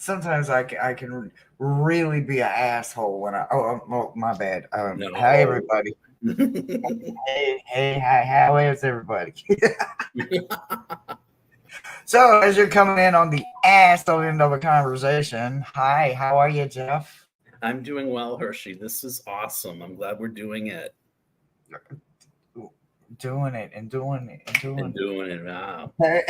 sometimes I can really be an asshole when oh, my bad. Hi No. everybody. Hey, hi, how is everybody? So as you're coming in on the ass end of a conversation, hi, how are you, Jeff? I'm doing well, Hershey. This is awesome. I'm glad we're doing it Doing it and doing it and and doing doing it now. it.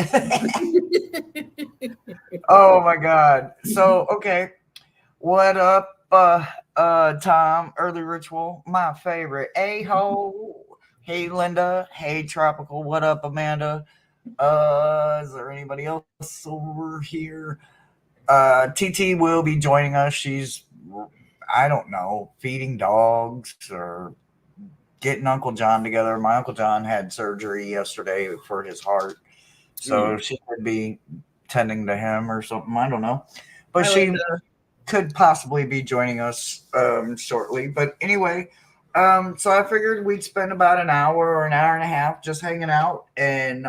Oh my God. So okay, what up, Tom? Early ritual, my favorite. A ho. Hey, Linda. Hey, Tropical. What up, Amanda? Is there anybody else over here? TT will be joining us. She's, I don't know, feeding dogs or getting Uncle John together. My Uncle John had surgery yesterday for his heart, so Mm, she could be tending to him or something. I don't know, but I like she that. could possibly be joining us shortly. But anyway, so I figured we'd spend about an hour or an hour and a half just hanging out and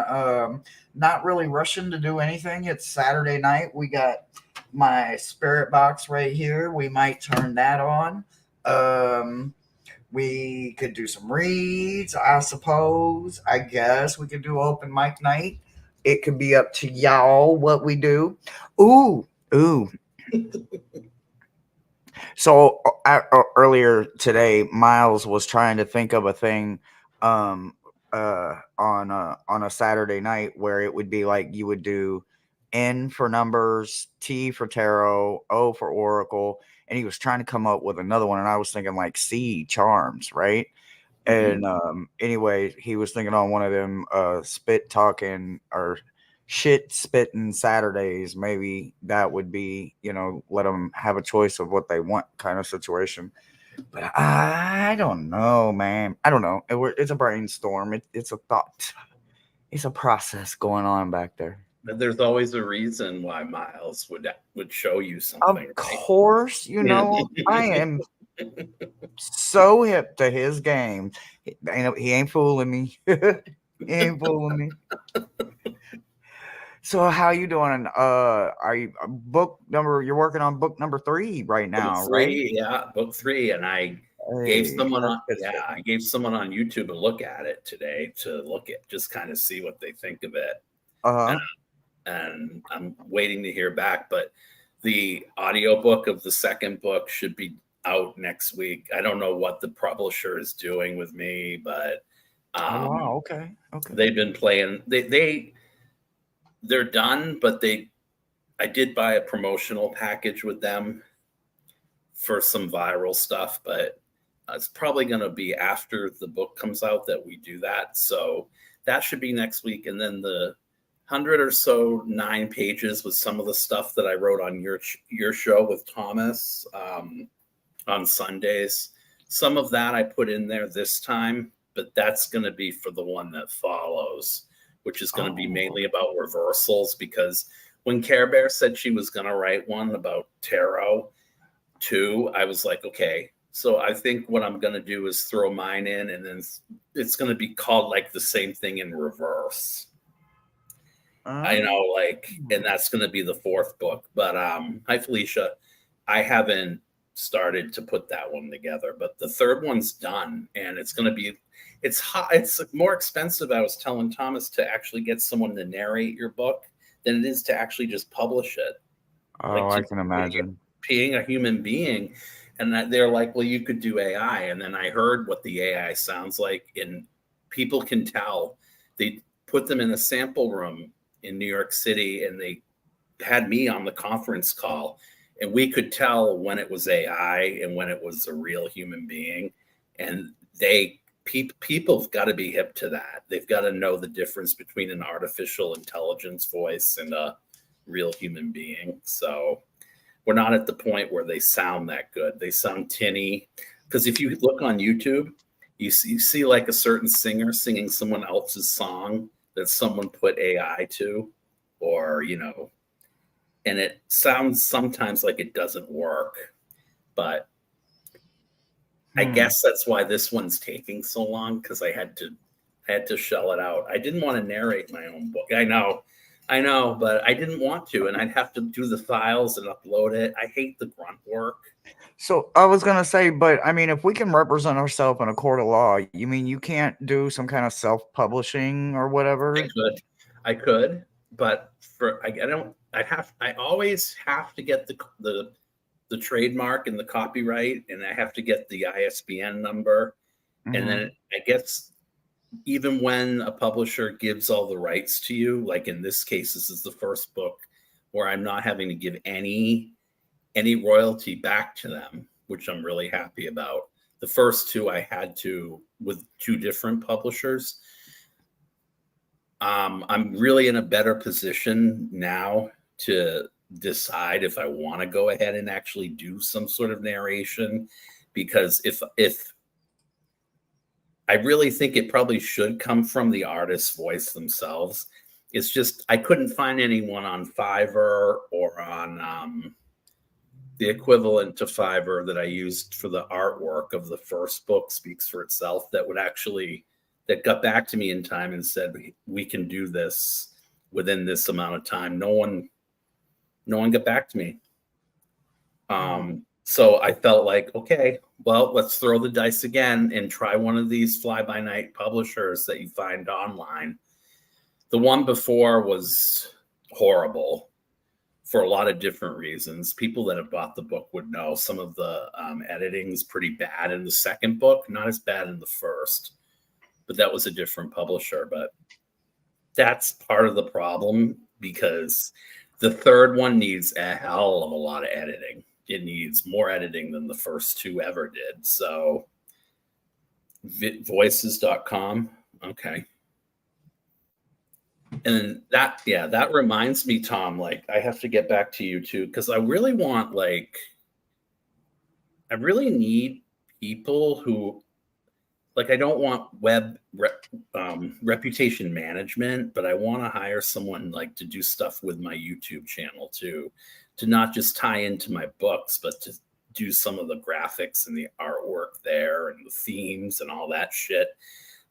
not really rushing to do anything. It's Saturday night. We got my spirit box right here. We might turn that on. Um, we could do some reads, I suppose. I guess we could do open mic night. It could be up to y'all what we do. Ooh, ooh. So earlier today, Miles was trying to think of a thing um, on a Saturday night where it would be like you would do N for numbers, T for tarot, O for oracle, and he was trying to come up with another one, and I was thinking like C charms, right? Mhm. And anyway, he was thinking on one of them spit talking or shit spitting Saturdays. Maybe that would be, let them have a choice of what they want kind of situation. But I don't know, man. I don't know. It's a brainstorm. It's a thought. It's a process going on back there. But there's always a reason why Miles would show you Of something, right? course, I am so hip to his game. He ain't fooling me. He ain't fooling me. So how you doing? Are you book number? You're working on book number 3 right Book now, right? three, yeah, book three, and Hey, that's good shit. I gave someone on YouTube a look at it today to look at just kind of see what they think of it, Uh and huh. I'm waiting to hear back. But the audiobook of the second book should be out next week. I don't know what the publisher is doing with me, but Oh um, wow. Okay. Okay. they've been playing. They're done, but I did buy a promotional package with them for some viral stuff, but it's probably going to be after the book comes out that we do that. So that should be next week. And then the 100 or so 9 pages with some of the stuff that I wrote on your show with Thomas on Sundays. Some of that I put in there this time, but that's going to be for the one that follows, which is going to be Oh. mainly about reversals. Because when Care Bear said she was going to write one about tarot, too, I was like, okay. So I think what I'm going to do is throw mine in, and then it's going to be called like the same thing in reverse. I Um, know, like, and that's going to be the fourth book. But hi Felicia, I haven't started to put that one together, but the third one's done, and it's going to be, it's hot. It's more expensive. I was telling Thomas to actually get someone to narrate your book than it is to actually just publish it, oh, like I to can imagine. being a human being. And that they're like, well, you could do AI. And then I heard what the AI sounds like, and people can tell. They put them in a sample room in New York City, and they had me on the conference call, and we could tell when it was AI and when it was a real human being. And people've got to be hip to that. They've got to know the difference between an artificial intelligence voice and a real human being. So we're not at the point where they sound that good. They sound tinny. Because if you look on YouTube, you see like a certain singer singing someone else's song that someone put AI to, or, and it sounds sometimes like it doesn't work. But I Hmm. guess that's why this one's taking so long, because I had to shell it out. I didn't want to narrate my own book. I know I know, but I didn't want to, and I'd have to do the files and upload it. I hate the grunt work. So I was gonna say, but I mean, if we can represent ourselves in a court of law, you mean you can't do some kind of self-publishing or whatever? I could, but I don't. I always have to get the trademark and the copyright, and I have to get the ISBN number, and then I guess even when a publisher gives all the rights to you, like in this case, this is the first book where I'm not having to give any royalty back to them, which I'm really happy about. The first two I had to with two different publishers. I'm really in a better position now to decide if I want to go ahead and actually do some sort of narration, because if I really think it probably should come from the artist's voice themselves. It's just I couldn't find anyone on Fiverr or on the equivalent to Fiverr that I used for the artwork of the first book, Speaks for Itself, that would actually that got back to me in time and said we can do this within this amount of time. No one got back to me. So I felt like, okay, well, let's throw the dice again and try one of these fly-by-night publishers that you find online. The one before was horrible for a lot of different reasons. People that have bought the book would know some of the editing is pretty bad in the second book, not as bad in the first, but that was a different publisher. But that's part of the problem, because the third one needs a hell of a lot of editing. It needs more editing than the first two ever did. So voices.com. Okay. And that reminds me, Tom, like I have to get back to you too, because I really need people who, like, I don't want reputation management, but I want to hire someone like to do stuff with my YouTube channel too, to not just tie into my books, but to do some of the graphics and the artwork there and the themes and all that shit.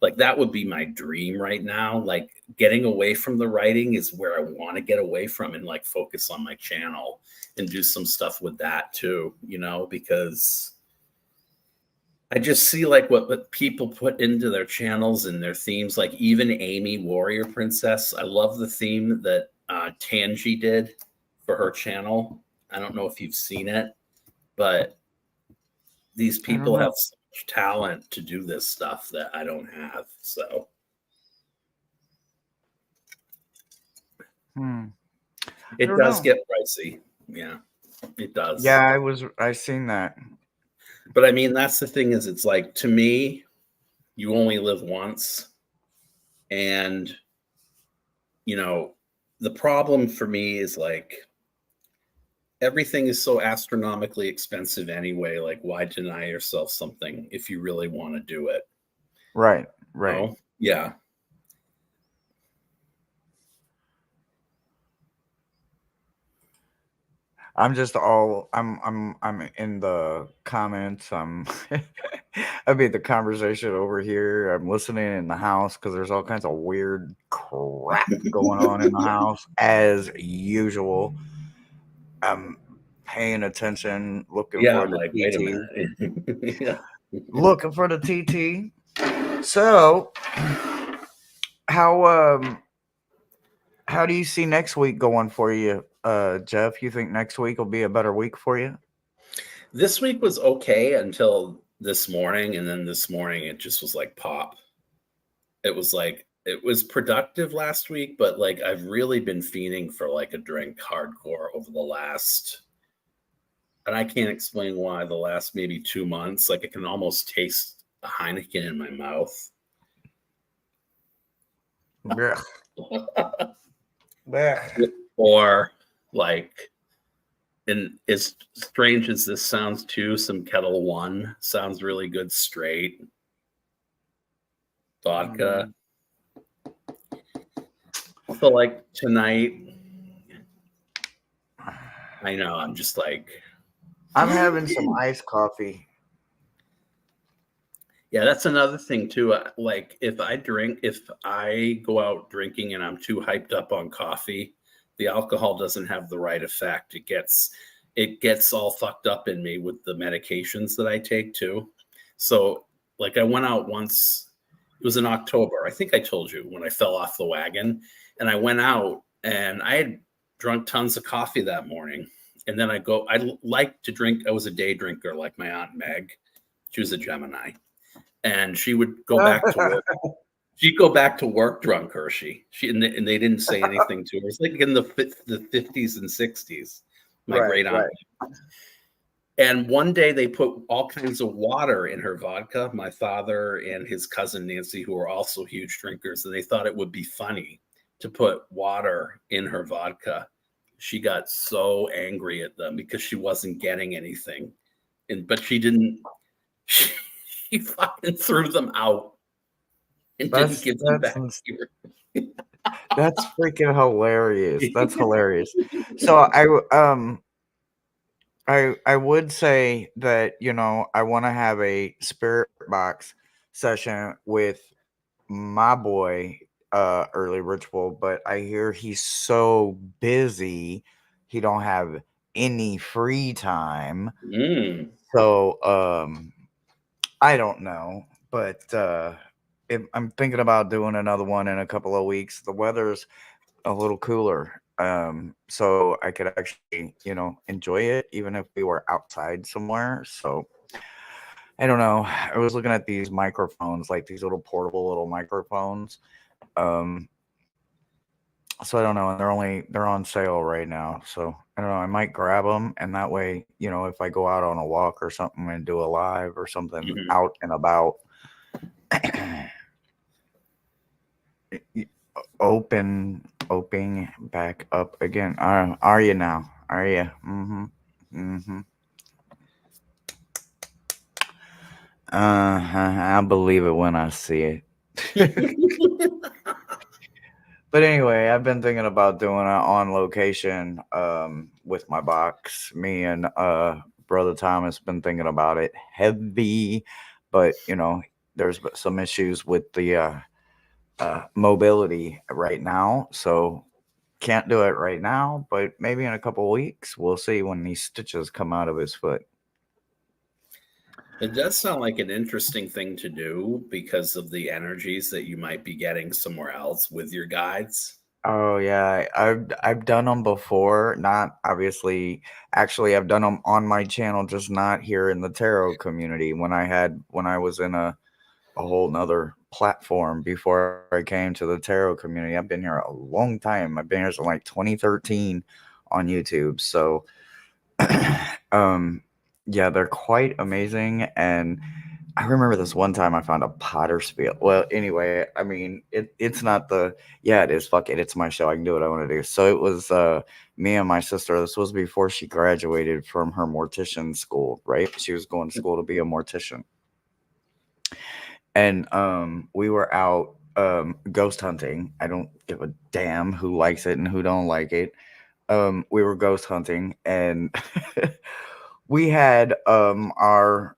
Like that would be my dream right now. Like getting away from the writing is where I want to get away from, and like focus on my channel and do some stuff with that too, because I just see like what people put into their channels and their themes, like even Amy Warrior Princess. I love the theme that Tangi did for her channel. I don't know if you've seen it, but these people have so much talent to do this stuff that I don't have. So it does get pricey. Yeah, it does. Yeah, I seen that. But I mean, that's the thing, is it's like, to me, you only live once. And, the problem for me is like, everything is so astronomically expensive anyway. Like, why deny yourself something if you really want to do it? Right. Yeah. I'm in the comments. I mean, the conversation over here. I'm listening in the house because there's all kinds of weird crap going on in the house as usual. I'm paying attention, looking for the like, TT. wait a minute. Yeah. Looking for the TT. So, how do you see next week going for you, Jeff? You think next week will be a better week for you? This week was okay until this morning, and then this morning it just was like pop. It was productive last week, but like I've really been fiending for like a drink hardcore over the last, and I can't explain why, the last maybe 2 months. Like I can almost taste a Heineken in my mouth. Or like, and as strange as this sounds too, some Kettle One sounds really good straight. Vodka. So like tonight, I know, I'm just like, I'm having some iced coffee. Yeah, that's another thing too. Like if I go out drinking and I'm too hyped up on coffee, the alcohol doesn't have the right effect. It gets all fucked up in me with the medications that I take too. So like I went out once, it was in October. I think I told you when I fell off the wagon, and I went out and I had drunk tons of coffee that morning. And then I like to drink. I was a day drinker like my Aunt Meg. She was a Gemini, and she would go back to work. She'd go back to work drunk, Hershey. And they didn't say anything to her. It's like in the 50s and 60s. My Right, great aunt. right. And one day they put all kinds of water in her vodka. My father and his cousin Nancy, who are also huge drinkers, and they thought it would be funny to put water in her vodka. She got so angry at them because she wasn't getting anything, but she didn't. She fucking threw them out and didn't That's give them that's back ins- to her. that's freaking hilarious. That's hilarious. So I would say that, I want to have a spirit box session with my boy, Early Ritual, but I hear he's so busy he don't have any free time. Mm. So I don't know, but I'm thinking about doing another one in a couple of weeks. The weather's a little cooler, so I could actually, enjoy it even if we were outside somewhere. So I don't know. I was looking at these microphones, like these little portable little microphones. Um, so I don't know, and they're on sale right now. So I don't know. I might grab them, and that way, if I go out on a walk or something and do a live or something Mhm. out and about, opening back up again. Are you now? Are you? Mm-hmm. Mm-hmm. I believe it when I see it. But anyway, I've been thinking about doing it on location with my box. Me and brother Thomas been thinking about it heavy, but there's some issues with the mobility right now, so can't do it right now. But maybe in a couple of weeks, we'll see when these stitches come out of his foot. It does sound like an interesting thing to do because of the energies that you might be getting somewhere else with your guides. Oh yeah, I've done them before. Not obviously. Actually, I've done them on my channel, just not here in the tarot community. When I was in a whole nother platform before I came to the tarot community. I've been here a long time. I've been here since like 2013 on YouTube. So, um, yeah, they're quite amazing. And I remember this one time I found a potter's wheel. Well, anyway, I mean, it's not the, yeah, it is. Fuck it. It's my show. I can do what I want to do. So it was me and my sister. This was before she graduated from her mortician school, right? She was going to school to be a mortician. And we were out ghost hunting. I don't give a damn who likes it and who don't like it. We were ghost hunting, and we had our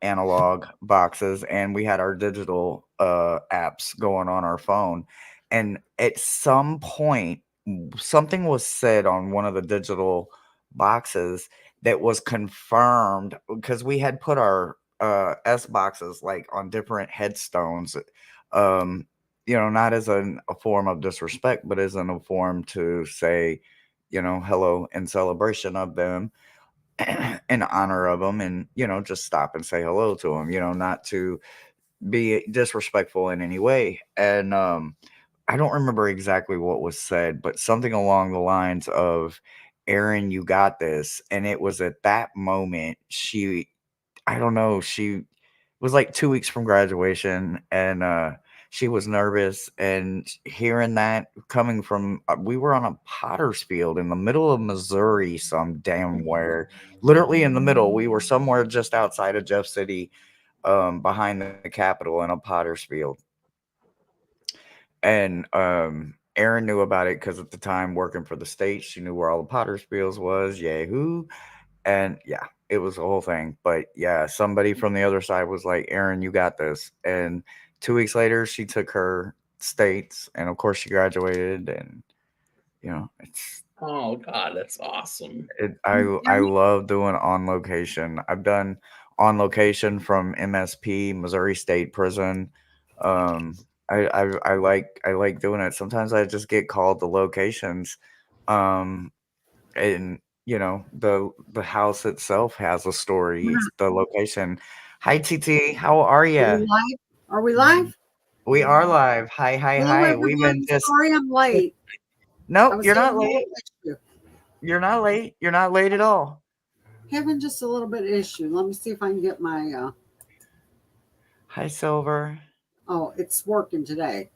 analog boxes, and we had our digital apps going on our phone. And at some point, something was said on one of the digital boxes that was confirmed because we had put our S boxes like on different headstones. Um, not as a form of disrespect, but as in a form to say, hello in celebration of them, in honor of them, and just stop and say hello to them. Not to be disrespectful in any way. And I don't remember exactly what was said, but something along the lines of, "Aaron, you got this." And it was at that moment I don't know, she was like 2 weeks from graduation, and she was nervous, and hearing that coming from we were on a potter's field in the middle of Missouri, some damn where, literally in the middle. We were somewhere just outside of Jeff City, behind the Capitol in a potter's field. And Aaron knew about it because at the time working for the state, she knew where all the potter's fields was. Yahoo! And yeah, it was a whole thing. But yeah, somebody from the other side was like, Aaron, you got this. And 2 weeks later, she took her states, and of course, she graduated. And it's Oh God, that's awesome. I love doing on location. I've done on location from MSP, Missouri State Prison. I like doing it. Sometimes I just get called to locations, um, and the house itself has a story. The location. Hi TT, how are Are we you? live? Are we live? We are live. Hi, hi, Hello, hi. We've been everyone. just Sorry I'm late. I nope. was You're having not a little late. issue. You're not late. You're not late at all. Having just a little bit of issue. Let me see if I can get my. Hi, Silver. Oh, it's working today.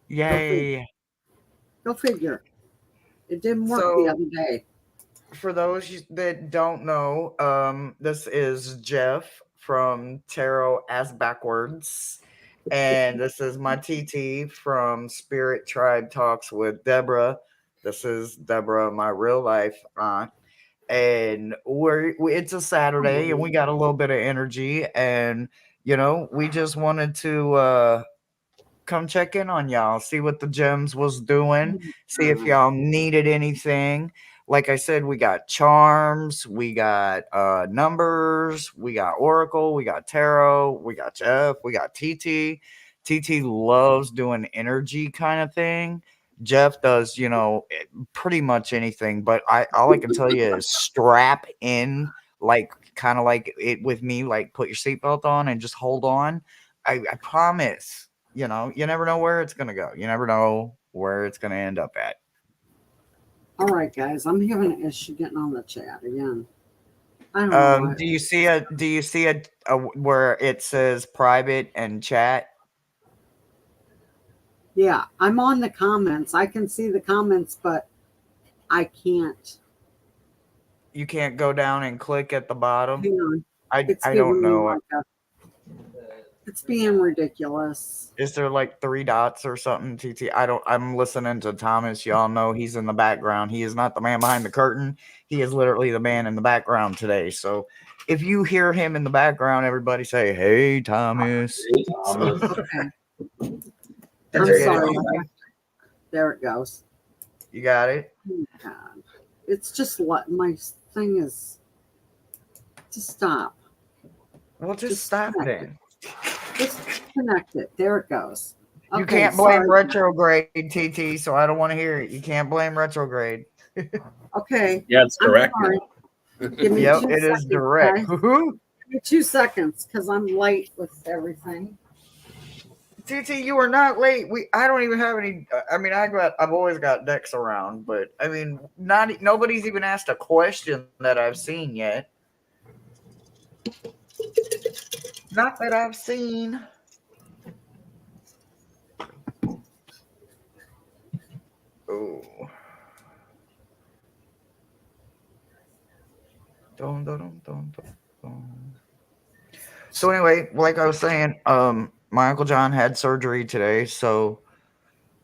Yay. Go figure. It didn't work the So, other day. for those that don't know, this is Jeff from Tarot As Backwards. And this is my TT from Spirit Tribe Talks with Deborah. This is Deborah, my real life aunt. And it's a Saturday and we got a little bit of energy. And, we just wanted to come check in on y'all, see what the gems was doing, see if y'all needed anything. Like I said, we got charms, we got numbers, we got oracle, we got tarot, we got Jeff, we got TT. TT loves doing energy kind of thing. Jeff does, pretty much anything, but all I can tell you is strap in, like kind of like it with me, like put your seatbelt on and just hold on. I promise. You never know where it's gonna go. You never know where it's gonna end up at. All right, guys. I'm having an issue getting on the chat again. I don't know why. Do you see a where it says private and chat? Yeah, I'm on the comments. I can see the comments, but I can't. You can't go down and click at the bottom. Hang on. It's I don't giving me know. like a. It's being ridiculous. Is there like 3 dots or something? TT, I'm listening to Thomas. Y'all know he's in the background. He is not the man behind the curtain. He is literally the man in the background today. So if you hear him in the background, everybody say, "Hey, Thomas." Hey, Thomas. Okay. Did I'm you get sorry. it? There it goes. You got it. Oh, God. It's just what my thing is. To stop. Well, just stop then. Just connect it. There it goes. You Okay, can't blame sorry. retrograde, TT, so I don't want to hear it. You can't blame retrograde. Okay. Yeah, it's direct. I'm sorry. Give me Yep, 2 it seconds, is direct. guys. Give me 2 seconds because I'm late with everything. TT, you are not late. I don't even have any. I mean, I've always got decks around, but I mean, nobody's even asked a question that I've seen yet. Not that I've seen. Oh. Dun, dun, dun, dun, dun. So anyway, like I was saying, my Uncle John had surgery today, so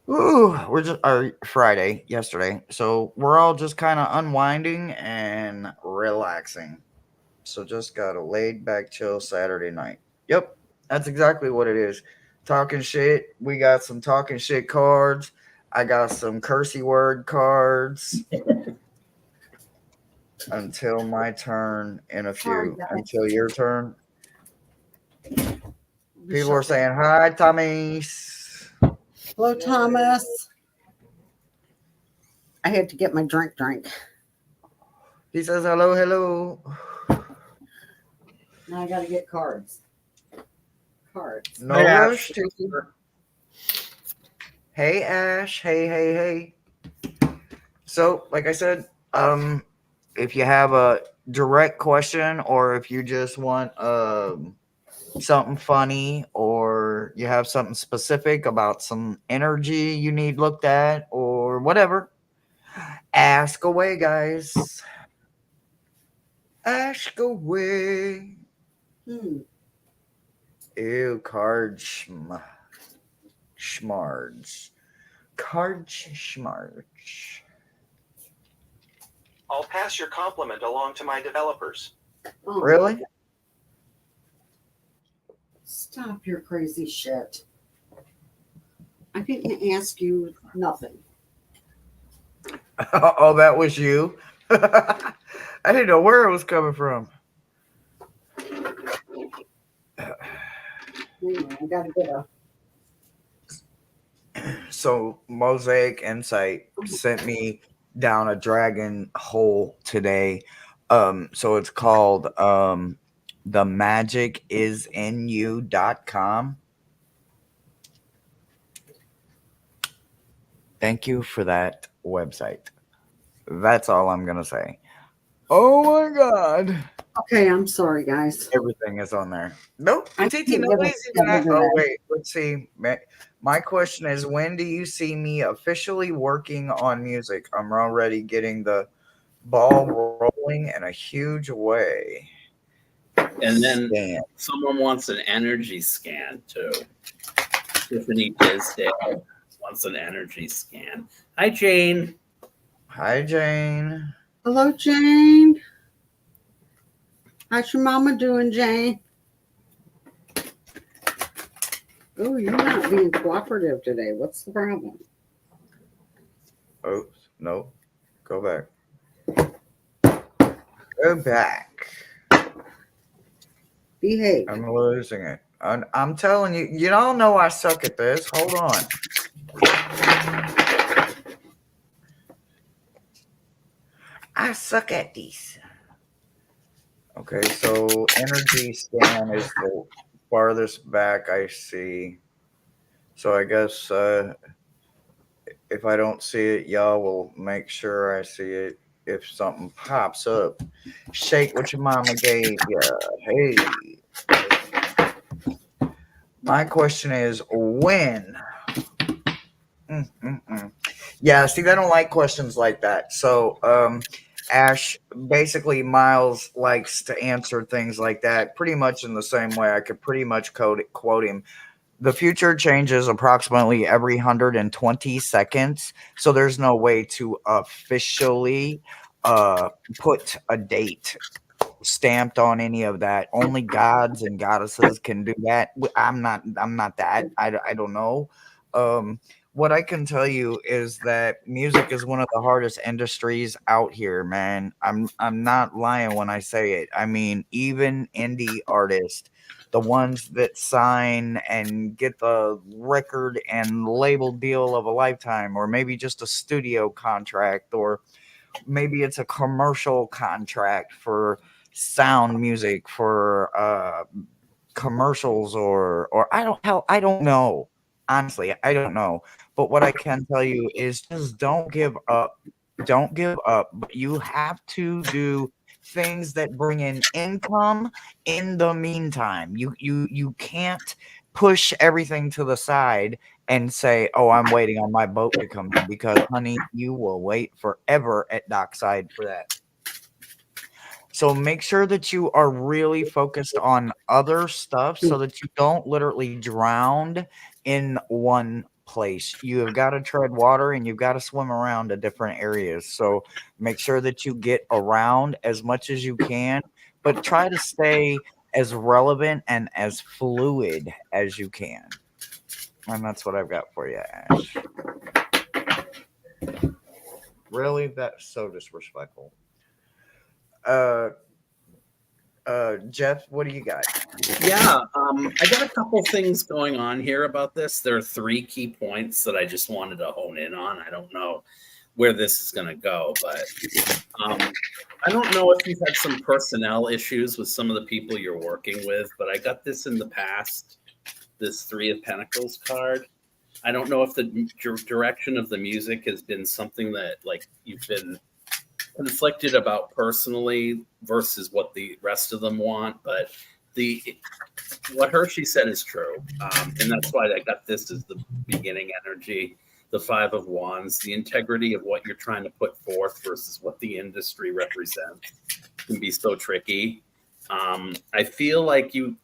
we're just Friday, yesterday. So we're all just kind of unwinding and relaxing. So just got a laid back chill Saturday night. Yep, that's exactly what it is. Talking shit. We got some talking shit cards. I got some cursey word cards. Until my turn in a few. Until your turn. People are saying hi, Thomas. Hello, Thomas. I had to get my drink. He says hello, hello. Now I got to get cards. No rush. Hey, Ash. Hey. So, like I said, if you have a direct question or if you just want something funny or you have something specific about some energy you need looked at or whatever, ask away, guys. Ask away. Ew, card schmards. Card schmards. I'll pass your compliment along to my developers. Oh, Really? stop your crazy shit. I didn't ask you nothing. Oh, that was you? I didn't know where it was coming from. I gotta get a. So Mosaic Insight sent me down a dragon hole today. So it's called themagicisinYou.com. Thank you for that website. That's all I'm gonna say. Oh my god. Okay, I'm sorry, guys. Everything is on there. Nope. I TT, can't nobody's get even a at, schedule oh, today. wait. Let's see. My question is, when do you see me officially working on music? I'm already getting the ball rolling in a huge way. And then Scan. someone wants an energy scan too. Tiffany Tisdale wants an energy scan. Hi, Jane. Hi, Jane. Hello, Jane. How's your mama doing, Jane? Oh, you're not being cooperative today. What's the problem? Oops. No. Go back. Go back. Behave. I'm losing it. I'm telling you, you all know I suck at this. Hold on. I suck at these. Okay, so energy scan is the farthest back I see. So I guess if I don't see it, y'all will make sure I see it. If something pops up, shake what your mama gave ya. Hey. My question is when? Yeah, see, I don't like questions like that. So, Ash, basically, Miles likes to answer things like that pretty much in the same way. I could pretty much quote him. The future changes approximately every 120 seconds, so there's no way to officially put a date stamped on any of that. Only gods and goddesses can do that. I'm not that. I don't know. What I can tell you is that music is one of the hardest industries out here, man. I'm not lying when I say it. I mean, even indie artists, the ones that sign and get the record and label deal of a lifetime, or maybe just a studio contract, or maybe it's a commercial contract for sound music for commercials, or I don't know. Honestly, I don't know. But what I can tell you is just don't give up. Don't give up. But you have to do things that bring in income in the meantime. You can't push everything to the side and say, "Oh, I'm waiting on my boat to come in," because honey, you will wait forever at dockside for that. So make sure that you are really focused on other stuff so that you don't literally drown in one place. You have got to tread water and you've got to swim around to different areas. So make sure that you get around as much as you can, but try to stay as relevant and as fluid as you can. And that's what I've got for you, Ash. Really? That's so disrespectful. Jeff, what do you got? Yeah, I got a couple things going on here about this. There are 3 key points that I just wanted to hone in on. I don't know where this is going to go, but I don't know if you've had some personnel issues with some of the people you're working with, but I got this in the past, this 3 of Pentacles card. I don't know if the direction of the music has been something that like you've been conflicted about personally versus what the rest of them want, but what Hershey said is true, and that's why I got this as the beginning energy. The 5 of Wands, the integrity of what you're trying to put forth versus what the industry represents can be so tricky. I feel like you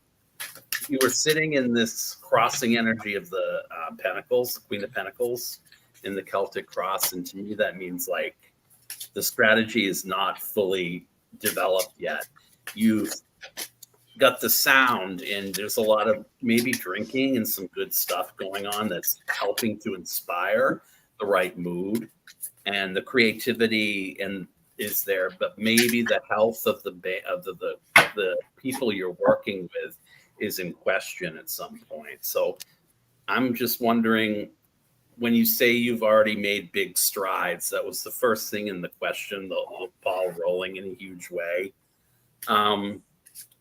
were sitting in this crossing energy of the Pentacles, Queen of Pentacles, in the Celtic cross, and to me that means like the strategy is not fully developed yet. You've got the sound, and there's a lot of maybe drinking and some good stuff going on that's helping to inspire the right mood, and the creativity and is there, but maybe the health of the people you're working with is in question at some point. So I'm just wondering, when you say you've already made big strides, that was the first thing in the question, the ball rolling in a huge way.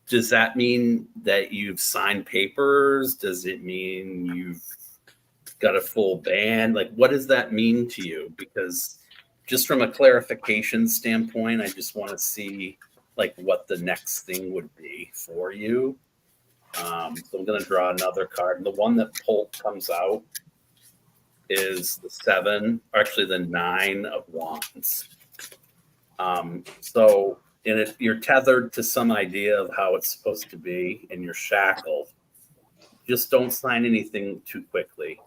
Does that mean that you've signed papers? Does it mean you've got a full band? Like, what does that mean to you? Because just from a clarification standpoint, I just want to see like what the next thing would be for you. So I'm going to draw another card. And the one that comes out is the 7, or actually the 9 of Wands. So you're tethered to some idea of how it's supposed to be, and you're shackled. Just don't sign anything too quickly.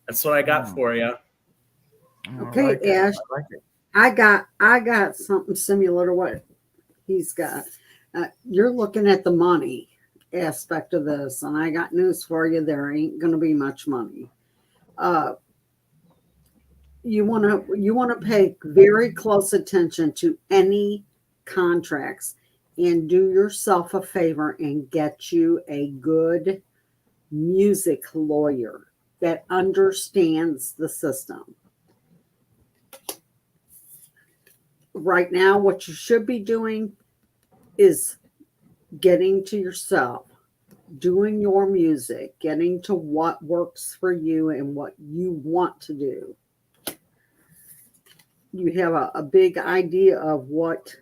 That's what I got for you. Okay, Ash. I got something similar to what he's got. You're looking at the money aspect of this, and I got news for you. There ain't going to be much money. You want to pay very close attention to any contracts and do yourself a favor and get you a good music lawyer that understands the system. Right now, what you should be doing is getting to yourself, doing your music, getting to what works for you and what you want to do. You have a big idea of what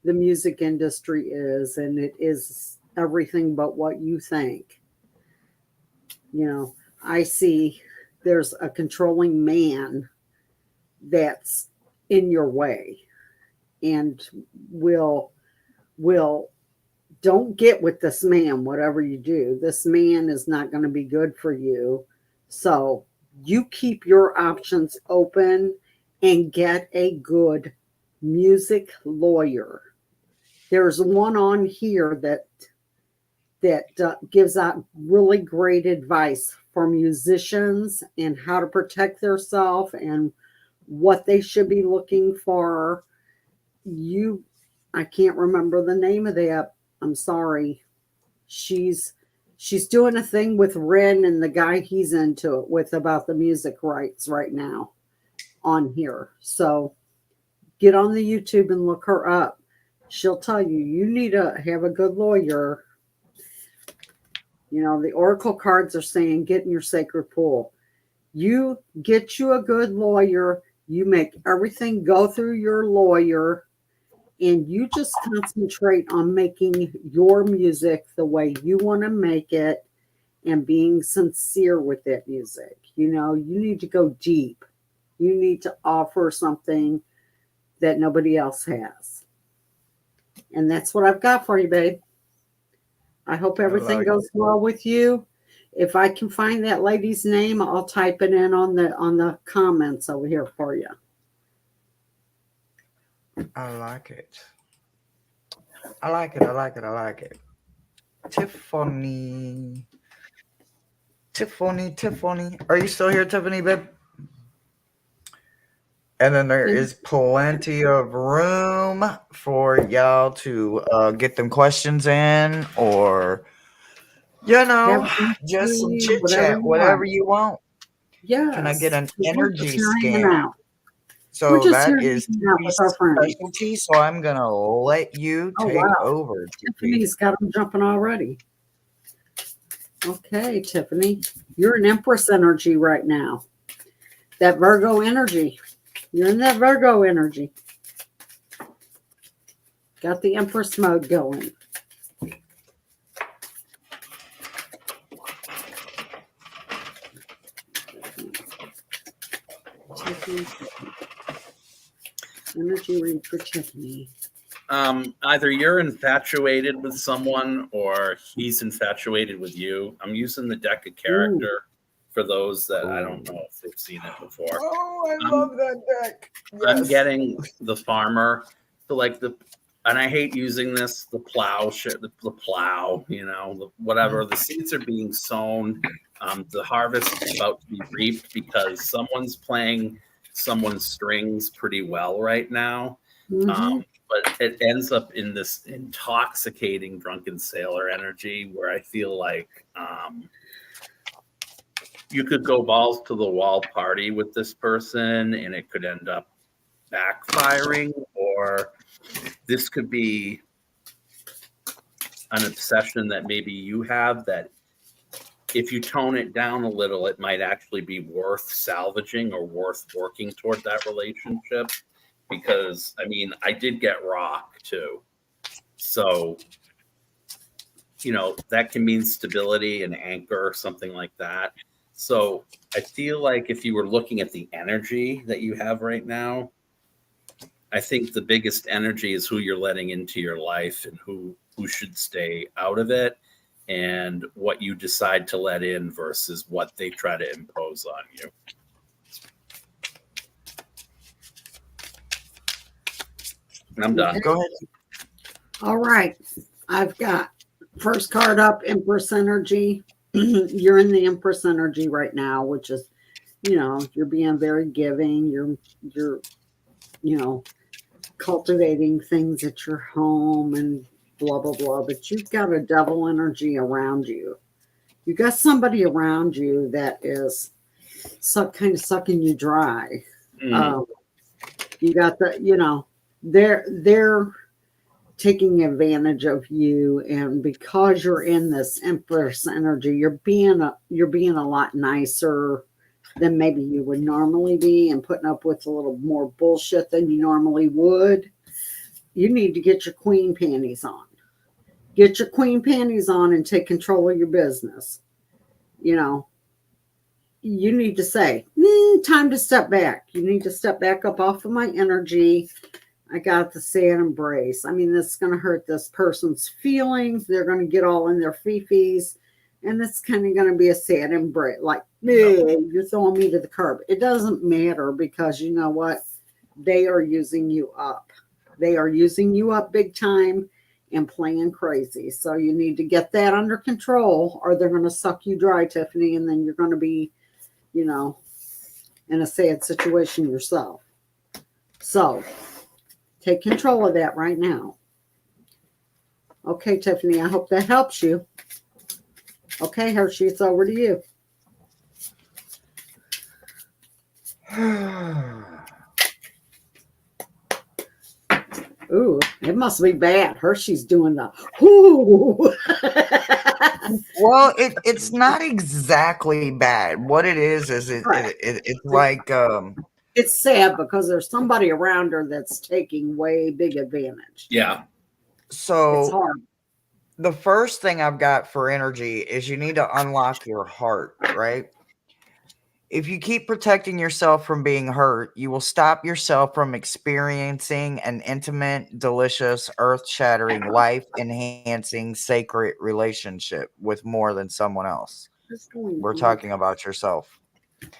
the music industry is, and it is everything but what you think. You know, I see there's a controlling man that's in your way and will don't get with this man, whatever you do. This man is not going to be good for you. So you keep your options open and get a good music lawyer. There's one on here that gives out really great advice for musicians and how to protect themselves and what they should be looking for. I can't remember the name of that. I'm sorry. She's doing a thing with Ren and the guy he's into it with about the music rights right now on here. So get on the YouTube and look her up. She'll tell you, you need to have a good lawyer. You know, the oracle cards are saying get in your sacred pool. You get you a good lawyer. You make everything go through your lawyer, and you just concentrate on making your music the way you want to make it and being sincere with that music. You know, you need to go deep. You need to offer something that nobody else has. And that's what I've got for you, babe. I hope everything goes well with you. If I can find that lady's name, I'll type it in on the comments over here for you. I like it. I like it. Tiffany. Are you still here, Tiffany, babe? And then there is plenty of room for y'all to get them questions in, or, you know, just some chit chat, whatever you want. Yeah. Can I get an We're energy just scan? out. So We're just that here is hanging out with our friends. specialty. So I'm gonna let you take over. Tiffany's got them jumping already. Okay, Tiffany, you're an Empress energy right now. That Virgo energy. You're in that Virgo energy. Got the Empress mode going. Energy read for Tiffany. Either you're infatuated with someone or he's infatuated with you. I'm using the deck of character for those that I don't know if they've seen it before. Oh, I love that deck. I'm Yes. getting the farmer to like and I hate using this, the plow, the plow, whatever. The seeds are being sown. The harvest is about to be reaped because someone's playing someone's strings pretty well right now. But it ends up in this intoxicating drunken sailor energy where I feel like you could go balls to the wall party with this person and it could end up backfiring, or this could be an obsession that maybe you have that if you tone it down a little, it might actually be worth salvaging or worth working toward that relationship. Because, I mean, I did get rock too. So, that can mean stability and anchor, something like that. So I feel like if you were looking at the energy that you have right now, I think the biggest energy is who you're letting into your life and who should stay out of it and what you decide to let in versus what they try to impose on you. I'm done. Go ahead. All right. I've got first card up, Empress Energy. You're in the Empress Energy right now, which is, you're being very giving. You're cultivating things at your home and blah, blah, blah. But you've got a devil energy around you. You got somebody around you that is kind of sucking you dry. You got they're taking advantage of you, and because you're in this Empress energy, you're being a lot nicer than maybe you would normally be and putting up with a little more bullshit than you normally would. You need to get your queen panties on. Get your queen panties on and take control of your business. You need to say, time to step back. You need to step back up off of my energy. I got the sad embrace. I mean, this is going to hurt this person's feelings. They're going to get all in their fifis. And it's kind of going to be a sad embrace. Like, you're throwing me to the curb. It doesn't matter because you know what? They are using you up. They are using you up big time and playing crazy. So you need to get that under control or they're going to suck you dry, Tiffany. And then you're going to be, in a sad situation yourself. So take control of that right now. Okay, Tiffany, I hope that helps you. Okay, Hershey, it's over to you. Ooh, it must be bad. Hershey's doing the ooh. Well, it's not exactly bad. What it is Right. it's like It's sad because there's somebody around her that's taking way big advantage. Yeah. so It's hard. the first thing I've got for energy is you need to unlock your heart, right? If you keep protecting yourself from being hurt, you will stop yourself from experiencing an intimate, delicious, earth-shattering, life-enhancing, sacred relationship with more than someone else. We're talking about yourself.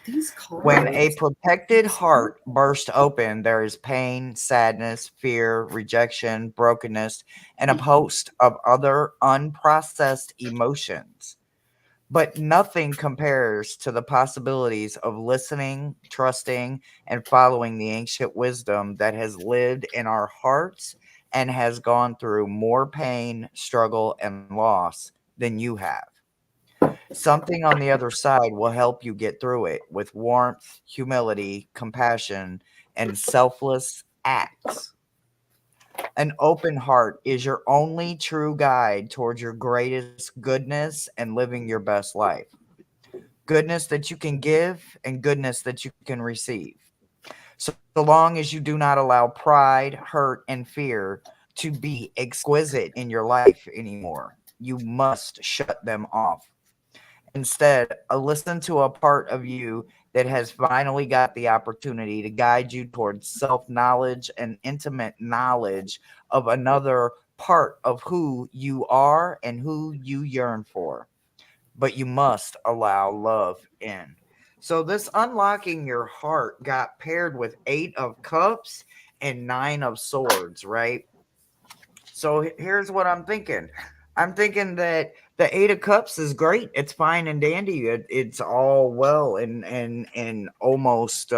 These cards. When a protected heart bursts open, there is pain, sadness, fear, rejection, brokenness, and a host of other unprocessed emotions. But nothing compares to the possibilities of listening, trusting, and following the ancient wisdom that has lived in our hearts and has gone through more pain, struggle, and loss than you have. Something on the other side will help you get through it with warmth, humility, compassion, and selfless acts. An open heart is your only true guide towards your greatest goodness and living your best life. Goodness that you can give and goodness that you can receive. So long as you do not allow pride, hurt, and fear to be exquisite in your life anymore, you must shut them off. Instead, listen to a part of you that has finally got the opportunity to guide you towards self-knowledge and intimate knowledge of another part of who you are and who you yearn for. but you must allow love in. So this unlocking your heart got paired with 8 of Cups and 9 of Swords, right? So here's what I'm thinking. I'm thinking that the 8 of Cups is great. It's fine and dandy. It's all well and almost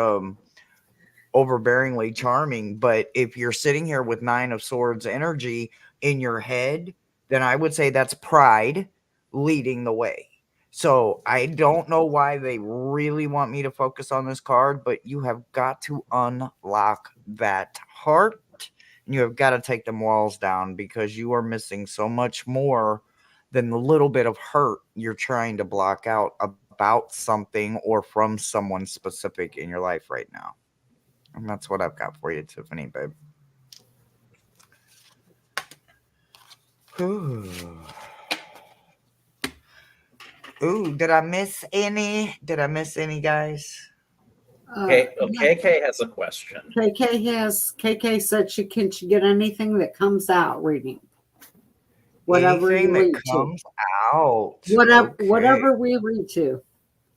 overbearingly charming. But if you're sitting here with 9 of Swords energy in your head, then I would say that's pride leading the way. So I don't know why they really want me to focus on this card, but you have got to unlock that heart and you have got to take them walls down because you are missing so much more than the little bit of hurt you're trying to block out about something or from someone specific in your life right now. And that's what I've got for you, Tiffany, babe. Ooh, did I miss any? Did I miss any, guys? Okay, KK has a question. KK said she get anything that comes out reading. Whatever Anything you read that comes out. Whatever we read to.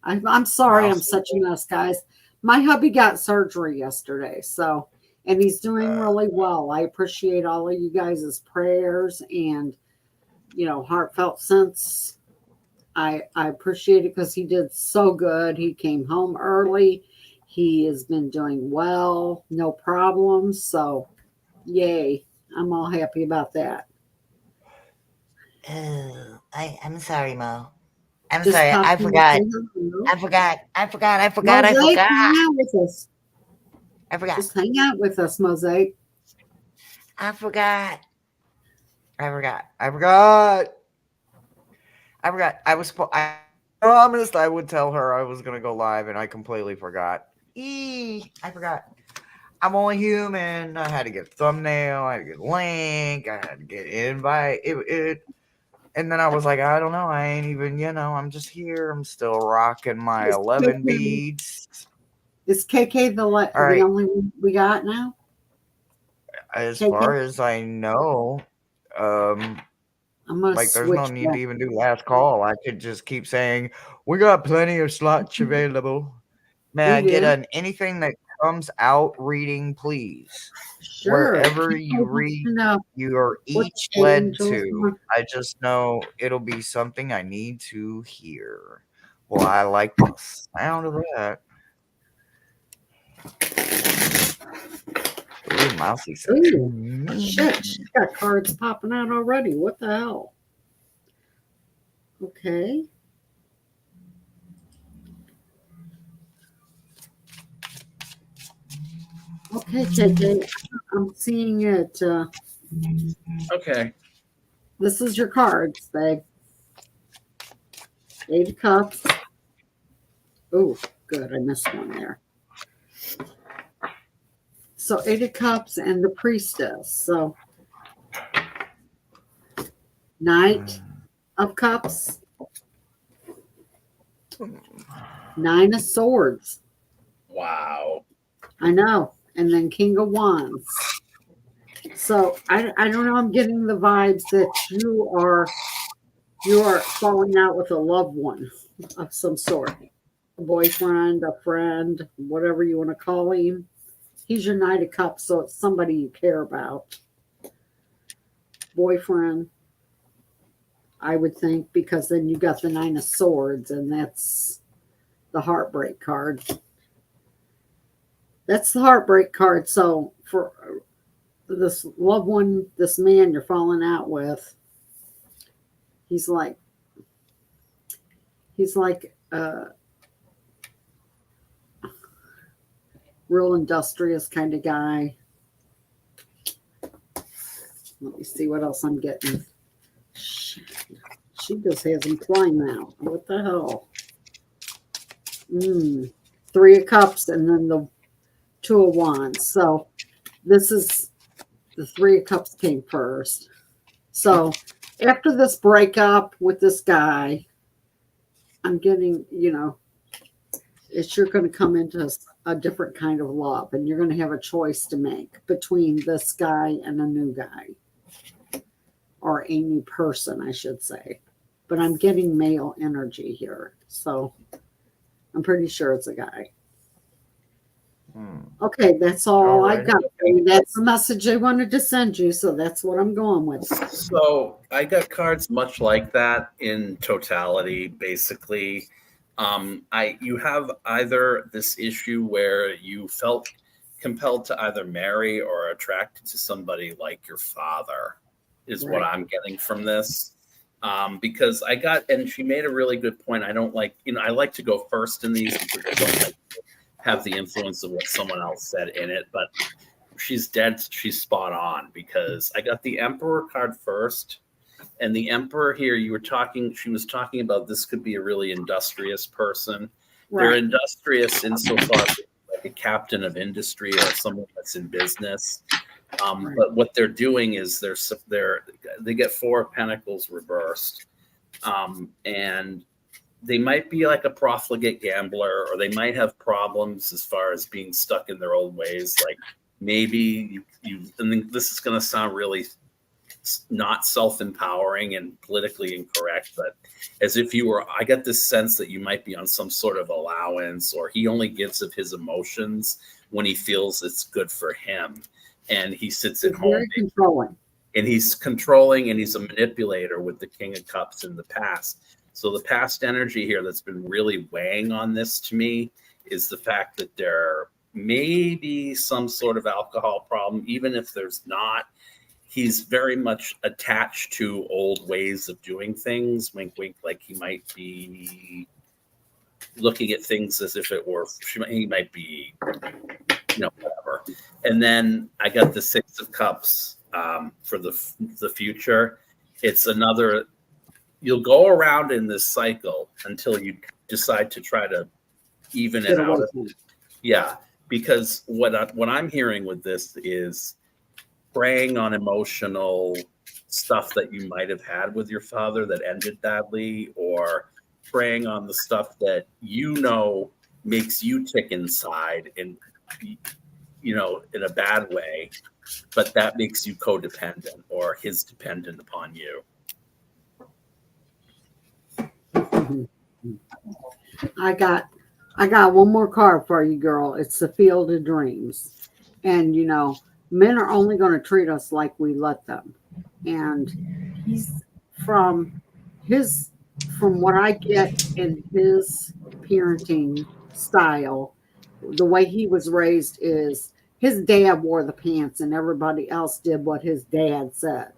I'm sorry, I'm such a mess, guys. My hubby got surgery yesterday, and he's doing really well. I appreciate all of you guys' prayers and heartfelt sense. I appreciate it because he did so good. He came home early. He has been doing well, no problems. So, yay. I'm all happy about that. Oh, I'm sorry, Mo. I'm Just sorry. I forgot. I forgot. Mosaic, hang out with us. I forgot. Just hang out with us, Mosaic. I forgot. I was promised I would tell her I was gonna go live, and I completely forgot. I forgot. I'm only human. I had to get a thumbnail. I had to get a link. I had to get an invite. And then I was like, I don't know. I ain't even. I'm just here. I'm still rocking my 11 beads. Is KK the only one we got now? As far as I know, there's no need to even do last call. I could just keep saying we got plenty of slots available. May I get anything that comes out reading, please? Sure. Wherever you read, you are each led to. I just know it'll be something I need to hear. Well, I like the sound of that. Ooh, Mousy said. Shit, she's got cards popping out already. What the hell? Okay. Okay, KK. I'm seeing it. Okay. This is your cards, babe. 8 of Cups. Oh, good. I missed one there. So 8 of Cups and the Priestess. So Knight of Cups. 9 of Swords. Wow. I know. And then King of Wands. So I don't know. I'm getting the vibes that you are falling out with a loved one of some sort. A boyfriend, a friend, whatever you want to call him. He's your Knight of Cups, so it's somebody you care about. Boyfriend, I would think, because then you got the 9 of Swords, and that's the heartbreak card. That's the heartbreak card. So for this loved one, this man you're falling out with, he's like real industrious kind of guy. Let me see what else I'm getting. She just has him flying out. What the hell? 3 of Cups and then the 2 of Wands. So this is the 3 of Cups came first. So after this breakup with this guy, I'm getting, it's you're going to come into a different kind of love, and you're going to have a choice to make between this guy and a new guy, or a new person, I should say. but I'm getting male energy here. So I'm pretty sure it's a guy. Okay, that's all I Alrighty. got. That's the message I wanted to send you, so that's what I'm going with. So I got cards much like that in totality, basically. You have either this issue where you felt compelled to either marry or attracted to somebody like your father, is what Right. I'm getting from this. Because I got, and she made a really good point. I don't like, I like to go first in these because I don't like to have the influence of what someone else said in it, but she's dead. She's spot on, because I got the Emperor card first, and the Emperor here, she was talking about this could be a really industrious person. They're Right. industrious insofar as like a captain of industry or someone that's in business. Right. But what they're doing is they get Four of Pentacles reversed, and they might be like a profligate gambler, or they might have problems as far as being stuck in their old ways. Like maybe and this is going to sound really not self-empowering and politically incorrect, but as if I get this sense that you might be on some sort of allowance, or he only gives of his emotions when he feels it's good for him. And he sits at home. Very controlling. And he's controlling, and he's a manipulator with the King of Cups in the past. So the past energy here that's been really weighing on this to me is the fact that there may be some sort of alcohol problem. Even if there's not, he's very much attached to old ways of doing things. Wink, wink, like he might be looking at things as if it were, he might be, whatever. And then I got the Six of Cups for the future. It's another, you'll go around in this cycle until you decide to try to even it out. Yeah, because what I'm hearing with this is preying on emotional stuff that you might have had with your father that ended badly, or preying on the stuff that makes you tick inside and in a bad way, but that makes you codependent, or his dependent upon you. I got one more card for you, girl. It's the Field of Dreams. And men are only going to treat us like we let them. And he's from what I get in his parenting style, the way he was raised is his dad wore the pants and everybody else did what his dad said.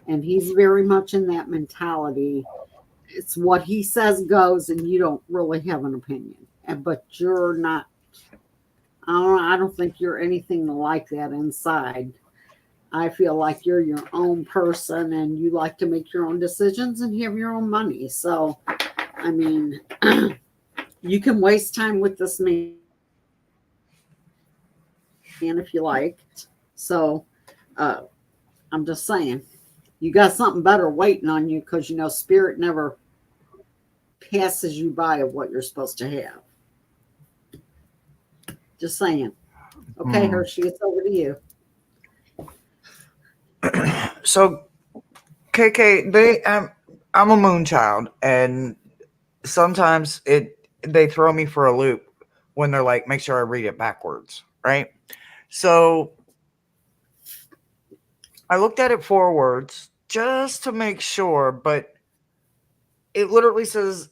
And he's very much in that mentality. It's what he says goes, and you don't really have an opinion. But you're not, I don't think you're anything like that inside. I feel like you're your own person and you like to make your own decisions and have your own money. So, I mean, you can waste time with this man if you like. So, I'm just saying, you got something better waiting on you, because spirit never passes you by of what you're supposed to have. Just saying. Okay, Hershey, it's over to you. So, KK, I'm a moon child, and sometimes they throw me for a loop when they're like, make sure I read it backwards, right? So I looked at it forwards just to make sure, but it literally says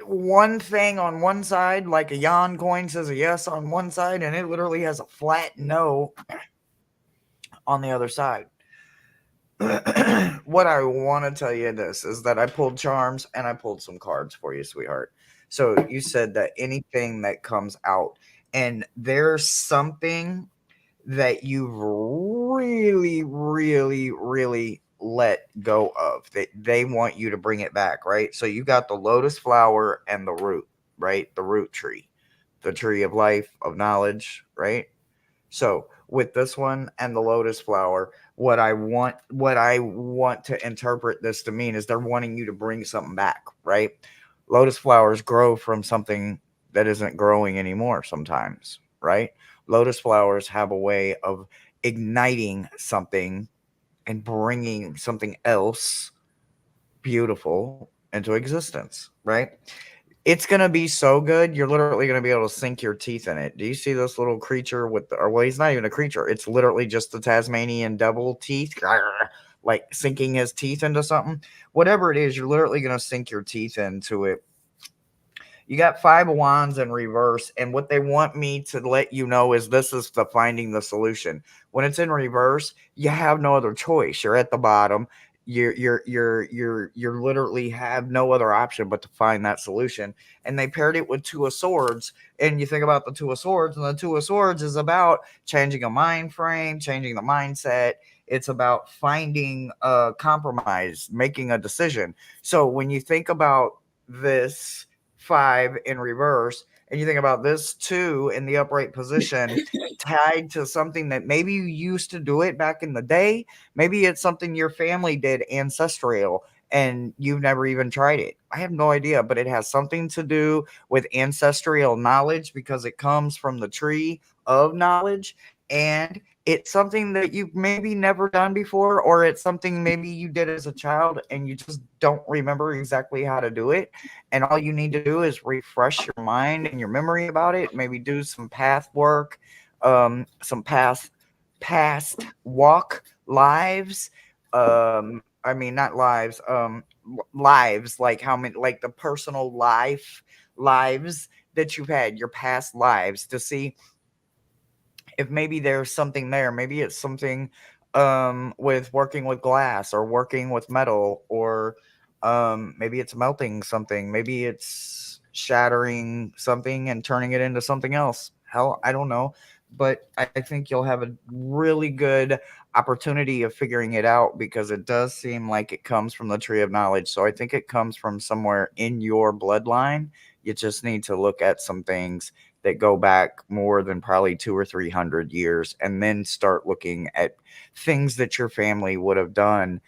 one thing on one side, like a yawn coin says a yes on one side, and it literally has a flat no on the other side. What I want to tell you is that I pulled charms and I pulled some cards for you, sweetheart. So you said that anything that comes out, and there's something that you've really, really, really let go of, that they want you to bring it back, right? So you got the lotus flower and the root, right? The root tree, the tree of life, of knowledge, right? So with this one and the lotus flower, what I want to interpret this to mean is they're wanting you to bring something back, right? Lotus flowers grow from something that isn't growing anymore sometimes, right? Lotus flowers have a way of igniting something and bringing something else beautiful into existence, right? It's going to be so good. You're literally going to be able to sink your teeth in it. Do you see this little creature or well, he's not even a creature. It's literally just the Tasmanian devil teeth, like sinking his teeth into something. Whatever it is, you're literally going to sink your teeth into it. You got 5 of Wands in reverse, and what they want me to let you know is this is the finding the solution. When it's in reverse, you have no other choice. You're at the bottom. You're literally have no other option but to find that solution. And they paired it with 2 of Swords, and you think about the 2 of Swords, and the 2 of Swords is about changing a mind frame, changing the mindset. It's about finding a compromise, making a decision. So when you think about this 5 in reverse, and you think about this 2 in the upright position, tied to something that maybe you used to do it back in the day. Maybe it's something your family did ancestral and you've never even tried it. I have no idea, but it has something to do with ancestral knowledge because it comes from the tree of knowledge, and it's something that you've maybe never done before, or it's something maybe you did as a child and you just don't remember exactly how to do it. And all you need to do is refresh your mind and your memory about it. Maybe do some path work, some past walk lives. I mean, not lives, lives, like how many, like the personal lives that you've had, your past lives, to see if maybe there's something there. Maybe it's something with working with glass or working with metal, or maybe it's melting something, maybe it's shattering something and turning it into something else. Hell, I don't know, but I think you'll have a really good opportunity of figuring it out, because it does seem like it comes from the tree of knowledge. So I think it comes from somewhere in your bloodline. You just need to look at some things that go back more than probably 200 or 300 years, and then start looking at things that your family would have done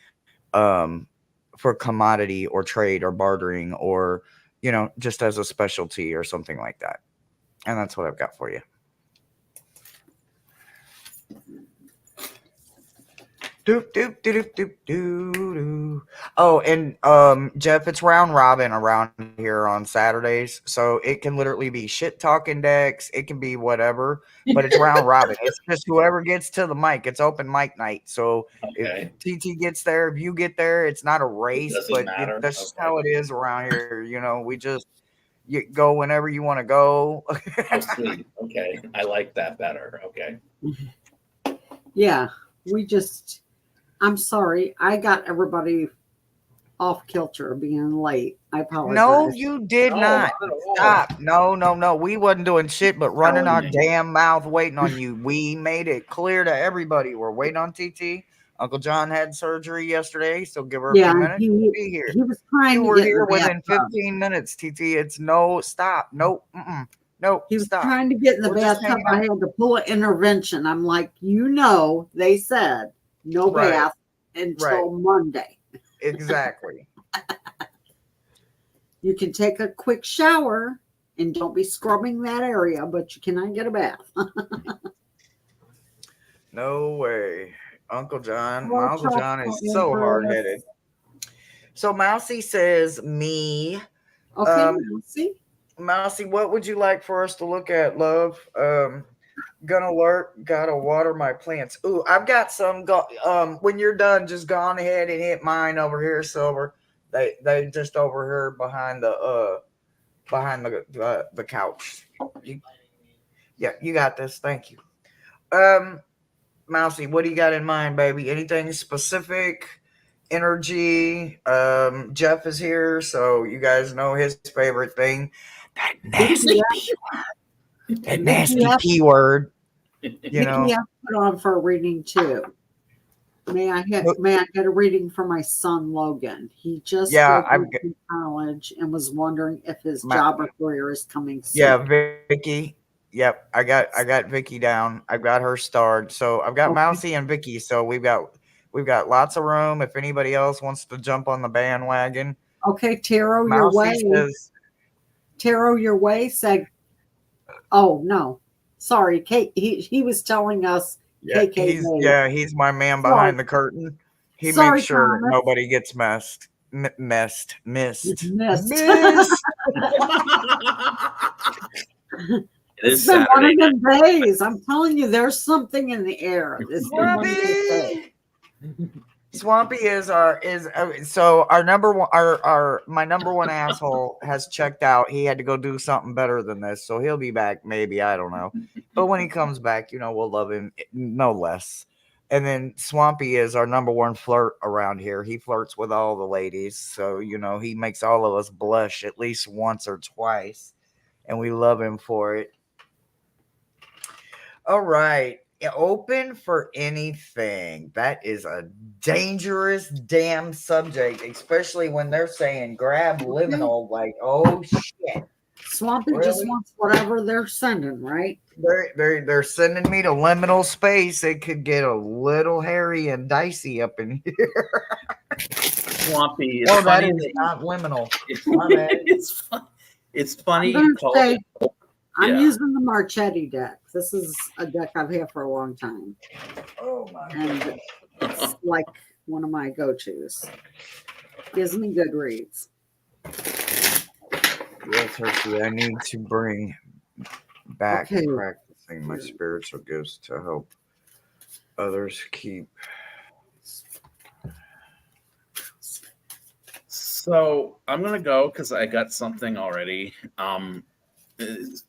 for commodity or trade or bartering, or, just as a specialty or something like that. And that's what I've got for you. Doop, doop, doop, doop, doop, doop. Oh, and Jeff, it's round robin around here on Saturdays, so it can literally be shit talking decks. It can be whatever, but it's round robin. It's just whoever gets to the mic. It's open mic night. So Okay. if TT gets there, if you get there, it's not a race, Doesn't but matter. that's just Okay. how it is around here. We just you go whenever you want to go. Oh, sweet. Okay. I like that better. Okay. Yeah, I'm sorry. I got everybody off kilter being late. I apologize. No, you did No, not. not at all. Stop. No. We wasn't doing shit but running our Telling me. damn mouth waiting on you. We made it clear to everybody we're waiting on TT. Uncle John had surgery yesterday, so give her a few minutes to be here. He was trying You to were get in here the within bathtub. 15 minutes, TT. It's no stop. Nope. Nope. He was Stop. trying to get in the We're just bathtub. hanging I out. had to pull an intervention. I'm like, they said no Right. bath until Monday. Exactly. You can take a quick shower and don't be scrubbing that area, but you cannot get a bath. No way. Uncle John. Well, My Uncle trust John is me, so Empress. hard-headed. So Mousy says, me. Okay, see? Mousy, what would you like for us to look at, love? Gonna alert, gotta water my plants. Ooh, I've got some. When you're done, just go on ahead and hit mine over here, Silver. They just over here behind the couch. You got this. Thank you. Mousy, what do you got in mind, baby? Anything specific? Energy. Jeff is here, so you guys know his favorite thing. That nasty P word. That nasty P word. Vicky, I put on for a reading too. May I get a reading for my son Logan? He just graduated from college and was wondering if his job or career is coming soon. Yeah, Vicky. Yep, I got Vicky down. I've got her starred. So I've got Mousy and Vicky. So we've got lots of room. If anybody else wants to jump on the bandwagon. Okay, Taro, your way. Taro, your way said, oh no. Sorry, Kate. He was telling us. Yeah, he's my man behind the curtain. He makes sure nobody gets messed. Missed. Missed. It It's is been one Saturday of them days. I'm telling you, there's something in the air. It's been one of those days. Swampy is our so our number one our my number one asshole has checked out. He had to go do something better than this, so he'll be back maybe, I don't know. But when he comes back, we'll love him no less. And then Swampy is our number one flirt around here. He flirts with all the ladies, so he makes all of us blush at least once or twice, and we love him for it. All right. Open for anything. That is a dangerous damn subject, especially when they're saying grab liminal. Like, oh shit. Swampy Really? just wants whatever they're sending, right? They're sending me to liminal space. It could get a little hairy and dicey up in here. Swampy. It's Oh, that funny is not liminal. It's funny I'm you gonna call say, it. I'm Yeah. using the Marchetti deck. This is a deck I've had for a long time. Oh my And god. it's like one of my go-tos. Gives me good reads. Yes, Hershey, I need to bring back Okay. practicing my spiritual gifts to help others keep. So I'm gonna go because I got something already.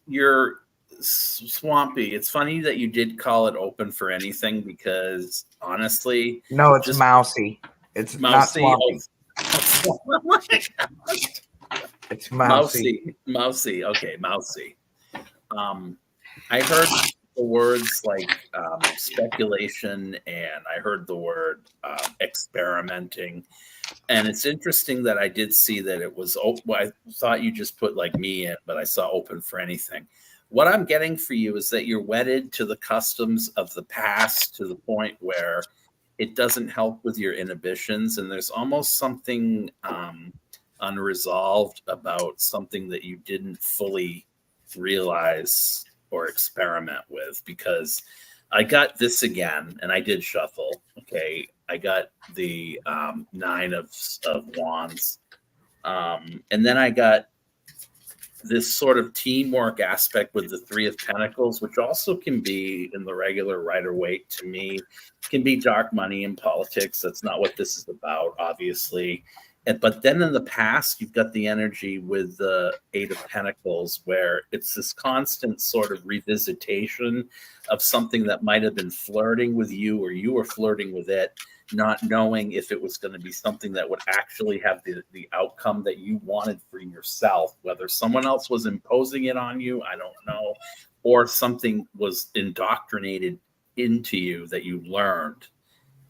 You're Swampy. It's funny that you did call it open for anything because honestly, No, it's just mousy. It's mousy. not swampy. It's mousy. Mousy. Okay, mousy. I heard the words like speculation, and I heard the word experimenting. And it's interesting that I did see that it was open. I thought you just put like me in, but I saw open for anything. What I'm getting for you is that you're wedded to the customs of the past to the point where it doesn't help with your inhibitions. And there's almost something unresolved about something that you didn't fully realize or experiment with, because I got this again and I did shuffle. Okay. I got the 9 of wands. And then I got this sort of teamwork aspect with the 3 of pentacles, which also can be in the regular Rider-Waite to me, can be dark money in politics. That's not what this is about, obviously. But then in the past, you've got the energy with the 8 of pentacles, where it's this constant sort of revisitation of something that might have been flirting with you or you were flirting with it, not knowing if it was going to be something that would actually have the outcome that you wanted for yourself, whether someone else was imposing it on you, I don't know, or something was indoctrinated into you that you learned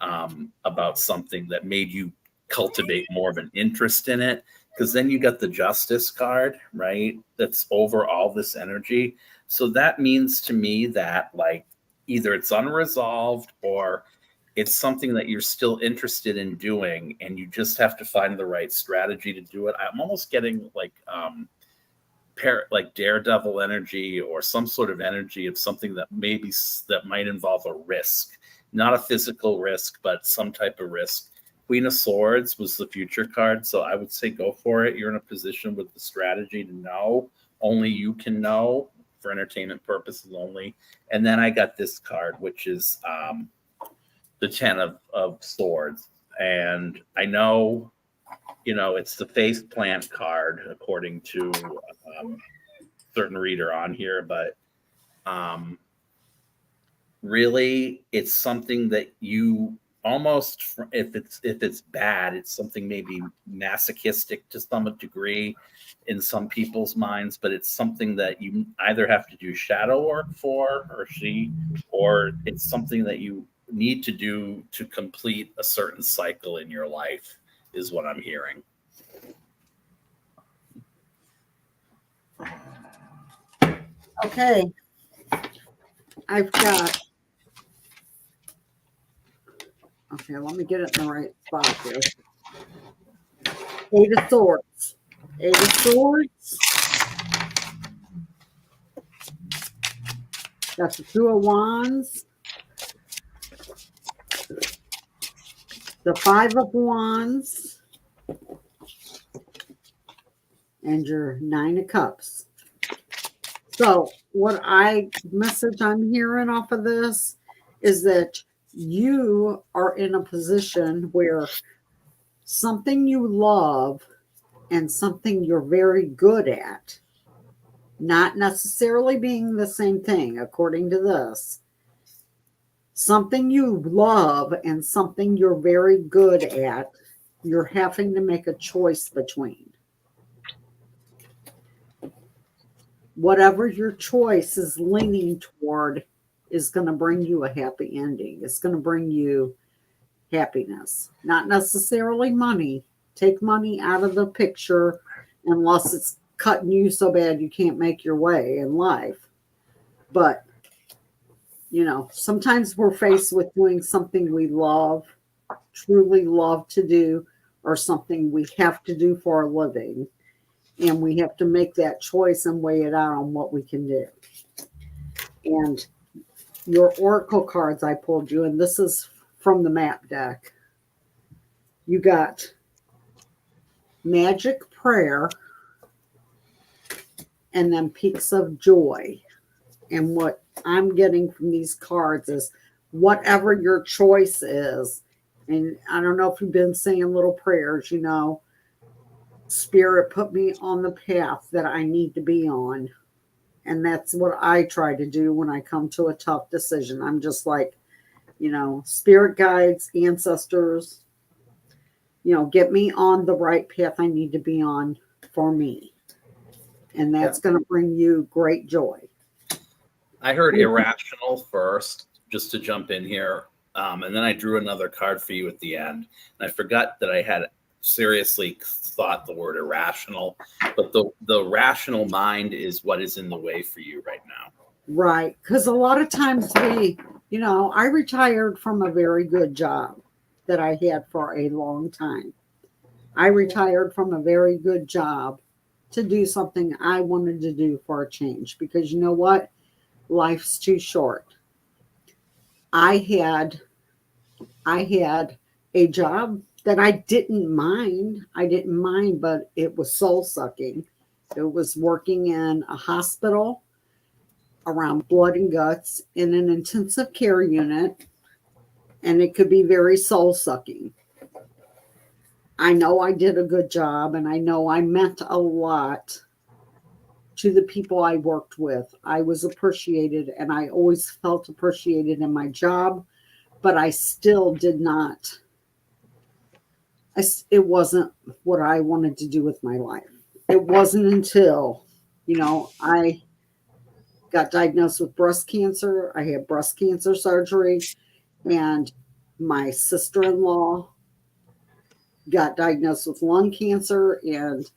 about something that made you cultivate more of an interest in it. Because then you got the Justice card, right? That's over all this energy. So that means to me that like either it's unresolved or it's something that you're still interested in doing, and you just have to find the right strategy to do it. I'm almost getting like like daredevil energy or some sort of energy of something that might involve a risk, not a physical risk, but some type of risk. Queen of Swords was the future card, so I would say go for it. You're in a position with the strategy to know. Only you can know for entertainment purposes only. And then I got this card, which is the 10 of Swords. And I know, it's the faith plant card, according to certain reader on here, but really it's something that you almost, if it's bad, it's something maybe masochistic to some degree in some people's minds, but it's something that you either have to do shadow work for, or it's something that you need to do to complete a certain cycle in your life, is what I'm hearing. Okay. I've got. Okay, let me get it in the right spot here. 8 of Swords. 8 of Swords. Got the 2 of Wands. The 5 of Wands. and your 9 of Cups. So what message I'm hearing off of this is that you are in a position where something you love and something you're very good at, not necessarily being the same thing, according to this, something you love and something you're very good at, you're having to make a choice between. Whatever your choice is leaning toward is going to bring you a happy ending. It's going to bring you happiness, not necessarily money. Take money out of the picture unless it's cutting you so bad you can't make your way in life. But, sometimes we're faced with doing something we love, truly love to do, or something we have to do for a living. And we have to make that choice and weigh it out on what we can do. And your oracle cards I pulled you, and this is from the map deck. You got Magic Prayer and then Peaks of Joy. And what I'm getting from these cards is whatever your choice is, and I don't know if you've been saying little prayers, Spirit put me on the path that I need to be on. And that's what I try to do when I come to a tough decision. I'm just like, spirit guides, ancestors, get me on the right path I need to be on for me. And that's going to bring you great joy. I heard irrational first, just to jump in here. And then I drew another card for you at the end. And I forgot that I had seriously thought the word irrational, but the rational mind is what is in the way for you right now. Right. Because a lot of times I retired from a very good job that I had for a long time. I retired from a very good job to do something I wanted to do for a change, because you know what? Life's too short. I had a job that I didn't mind. But it was soul sucking. It was working in a hospital around blood and guts in an intensive care unit, and it could be very soul sucking. I know I did a good job, and I know I meant a lot to the people I worked with. I was appreciated, and I always felt appreciated in my job, but I still did not. It wasn't what I wanted to do with my life. It wasn't until, I got diagnosed with breast cancer. I had breast cancer surgery, and my sister-in-law got diagnosed with lung cancer, and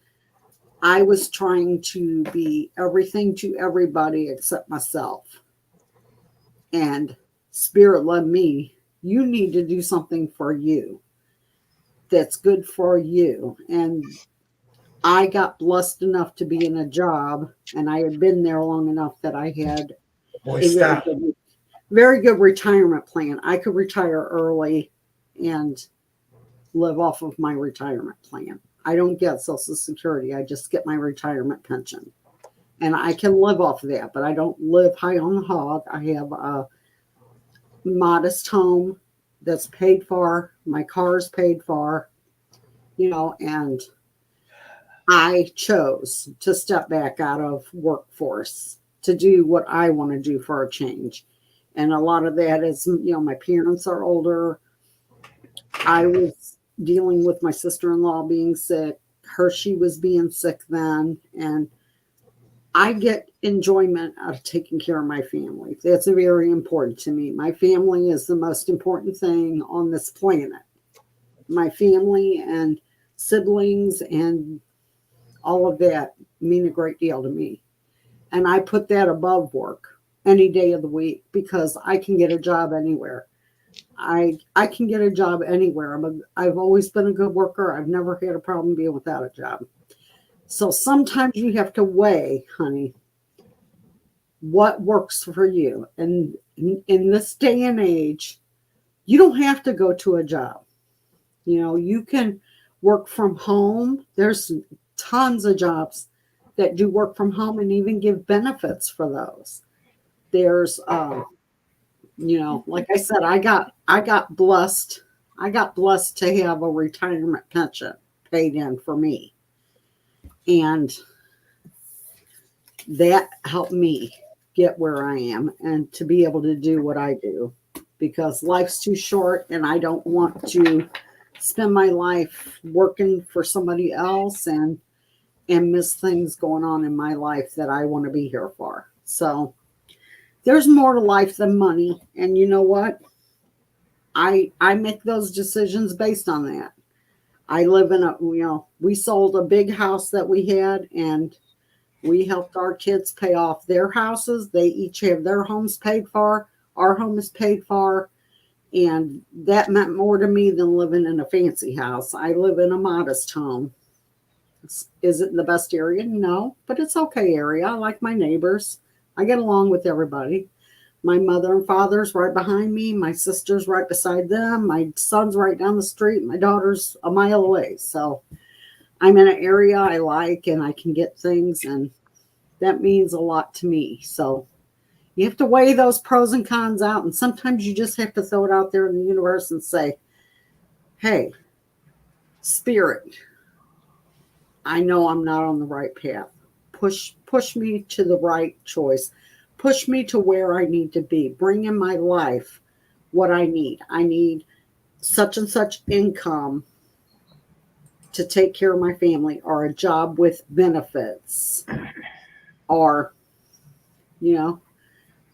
I was trying to be everything to everybody except myself. And Spirit led me, you need to do something for you that's good for you. And I got blessed enough to be in a job, and I had been there long enough that I had a very good retirement plan. I could retire early and live off of my retirement plan. I don't get Social Security. I just get my retirement pension. And I can live off of that, but I don't live high on the hog. I have a modest home that's paid for. My car's paid for, and I chose to step back out of workforce to do what I want to do for a change. And a lot of that is, my parents are older. I was dealing with my sister-in-law being sick. She was being sick then. And I get enjoyment out of taking care of my family. That's very important to me. My family is the most important thing on this planet. My family and siblings and all of that mean a great deal to me. And I put that above work any day of the week, because I can get a job anywhere. I can get a job anywhere. I've always been a good worker. I've never had a problem being without a job. So sometimes you have to weigh, honey, what works for you. And in this day and age, you don't have to go to a job. You can work from home. There's tons of jobs that do work from home and even give benefits for those. There's, like I said, I got blessed. I got blessed to have a retirement pension paid in for me. And that helped me get where I am and to be able to do what I do, because life's too short and I don't want to spend my life working for somebody else and miss things going on in my life that I want to be here for. So there's more to life than money. And you know what? I make those decisions based on that. I live in we sold a big house that we had, and we helped our kids pay off their houses. They each have their homes paid for. Our home is paid for. And that meant more to me than living in a fancy house. I live in a modest home. Is it the best area? No, but it's okay area. I like my neighbors. I get along with everybody. My mother and father's right behind me. My sister's right beside them. My son's right down the street. My daughter's a mile away. So I'm in an area I like, and I can get things, and that means a lot to me. So you have to weigh those pros and cons out, and sometimes you just have to throw it out there in the universe and say, hey, spirit, I know I'm not on the right path. Push me to the right choice. Push me to where I need to be. Bring in my life what I need. I need such and such income to take care of my family, or a job with benefits, or,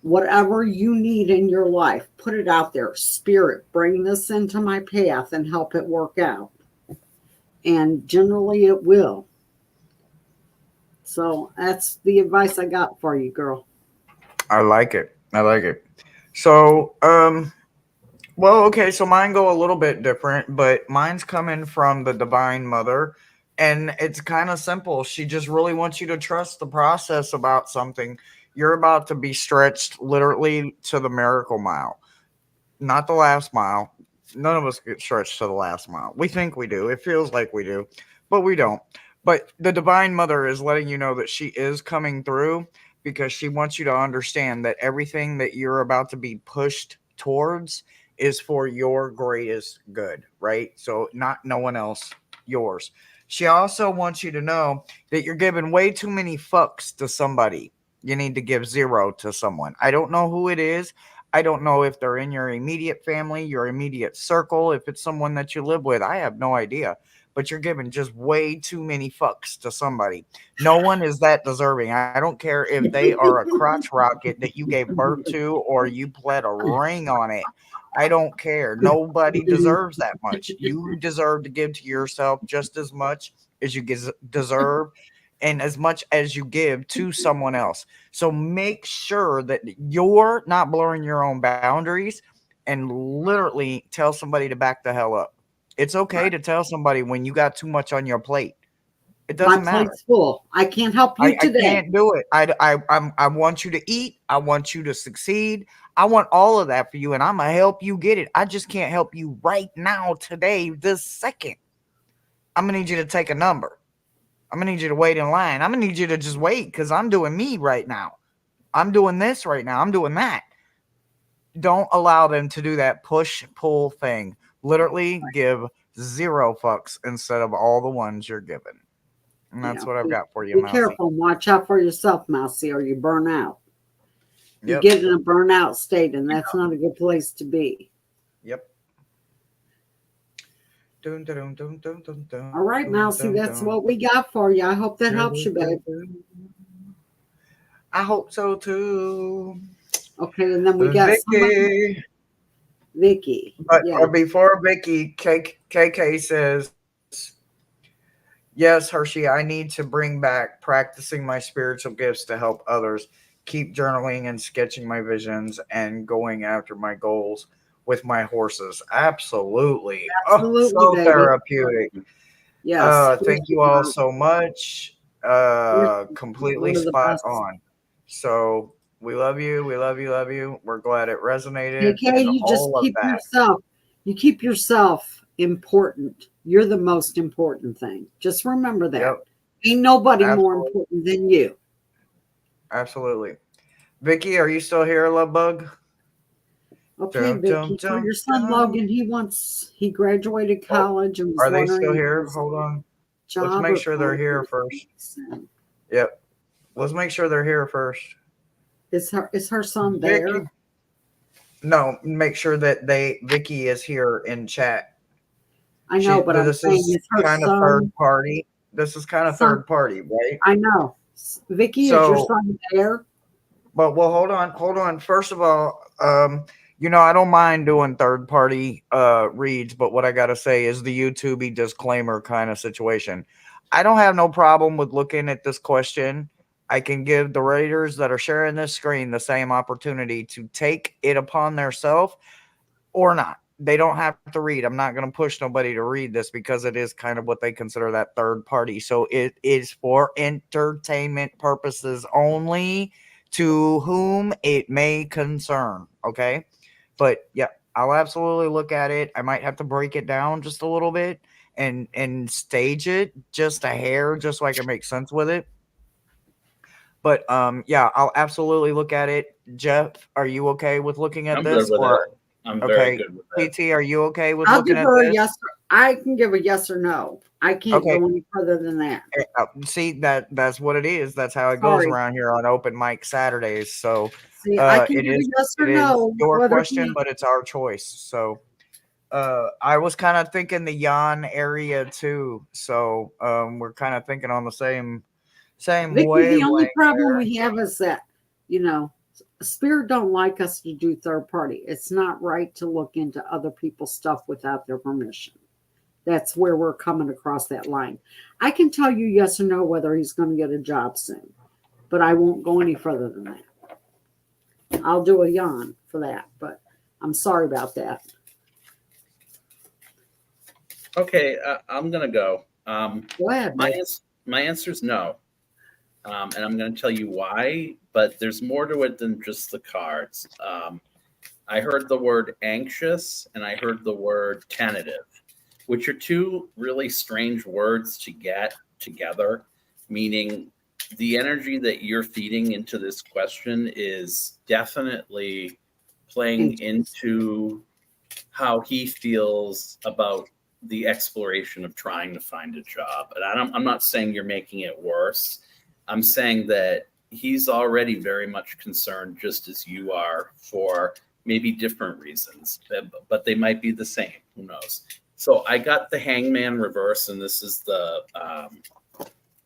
whatever you need in your life. Put it out there. Spirit, bring this into my path and help it work out. And generally it will. So that's the advice I got for you, girl. I like it. So, okay, so mine go a little bit different, but mine's coming from the Divine Mother, and it's kind of simple. She just really wants you to trust the process about something. You're about to be stretched literally to the miracle mile, not the last mile. None of us get stretched to the last mile. We think we do. It feels like we do, but we don't. But the Divine Mother is letting you know that she is coming through, because she wants you to understand that everything that you're about to be pushed towards is for your greatest good, right? So not no one else, yours. She also wants you to know that you're giving way too many fucks to somebody. You need to give 0 to someone. I don't know who it is. I don't know if they're in your immediate family, your immediate circle, if it's someone that you live with. I have no idea. But you're giving just way too many fucks to somebody. No one is that deserving. I don't care if they are a crotch rocket that you gave birth to or you pled a ring on it. I don't care. Nobody deserves that much. You deserve to give to yourself just as much as you deserve, and as much as you give to someone else. So make sure that you're not blurring your own boundaries, and literally tell somebody to back the hell up. It's okay to tell somebody when you got too much on your plate. It doesn't matter. My plate's full. I can't help you today. I can't do it. I want you to eat. I want you to succeed. I want all of that for you, and I'm going to help you get it. I just can't help you right now, today, this second. I'm going to need you to take a number. I'm going to need you to wait in line. I'm going to need you to just wait, because I'm doing me right now. I'm doing this right now. I'm doing that. Don't allow them to do that push-pull thing. Literally give 0 fucks instead of all the ones you're given. And that's what I've got for you, Be Mousy. careful. Watch out for yourself, Mousy, or you burn out. Yep. You get in a burnout state, and that's not a good place to be. Yep. Dun, dun, dun, dun, dun, dun, All right, Mousy, that's dun. what we got for you. I hope that helps you, babe. I hope so too. Okay, and then we got Vicky. But before Vicky, KK says, yes, Hershey, I need to bring back practicing my spiritual gifts to help others. Keep journaling and sketching my visions and going after my goals with my horses. Absolutely. So baby. therapeutic. Yes. Thank you all so much. Completely spot on. So we love you. We love you. Love you. We're glad it resonated. KK, you just keep yourself. You keep yourself important. You're the most important thing. Just remember that. Yep. Ain't nobody more Absolutely. important than you. Absolutely. Vicky, are you still here, love bug? Okay, Dum, dum, Vicky, for dum, your son dum. Logan, he graduated Oh, college and was are they wondering still if here? there's Hold on. a Let's job make or sure they're here first. something. Yep. Let's make sure they're here first. Is her son Vicky. there? No, make sure that Vicky is here in chat. I know, but I'm This saying is is her kind of son third party. This is kind of son? third party, right? I know. Vicky, is your son there? But well, hold on. First of all, I don't mind doing third party reads, but what I gotta say is the YouTubey disclaimer kind of situation. I don't have no problem with looking at this question. I can give the readers that are sharing this screen the same opportunity to take it upon themselves or not. They don't have to read. I'm not going to push nobody to read this because it is kind of what they consider that third party. So it is for entertainment purposes only, to whom it may concern. Okay. But yeah, I'll absolutely look at it. I might have to break it down just a little bit and stage it just a hair, just so I can make sense with it. But yeah, I'll absolutely look at it. Jeff, are you okay with looking at I'm this? good with Or it. I'm very okay, good with it. PT, are you okay with I'll looking give at her a this? yes. I can give a yes or no. I can't Okay. go any further than that. See, that's what it is. That's how it goes Sorry. around here on open mic Saturdays. So See, I can it give a is yes or it is no. your Whether question, but it's our choice. So I was kind of thinking the Yan area too. So we're kind of thinking on the same Vicky, the only wavelength problem there. we have is that, spirit don't like us to do third party. It's not right to look into other people's stuff without their permission. That's where we're coming across that line. I can tell you yes or no whether he's going to get a job soon, but I won't go any further than that. I'll do a yawn for that, but I'm sorry about that. Okay, I'm gonna go. Go ahead. My answer is no, and I'm gonna tell you why. But there's more to it than just the cards. I heard the word anxious and I heard the word tentative, which are two really strange words to get together, meaning the energy that you're feeding into this question is definitely playing into how he feels about the exploration of trying to find a job. And I'm not saying you're making it worse. I'm saying that he's already very much concerned, just as you are, for maybe different reasons, but they might be the same. Who knows? So I got the Hangman reverse, and this is the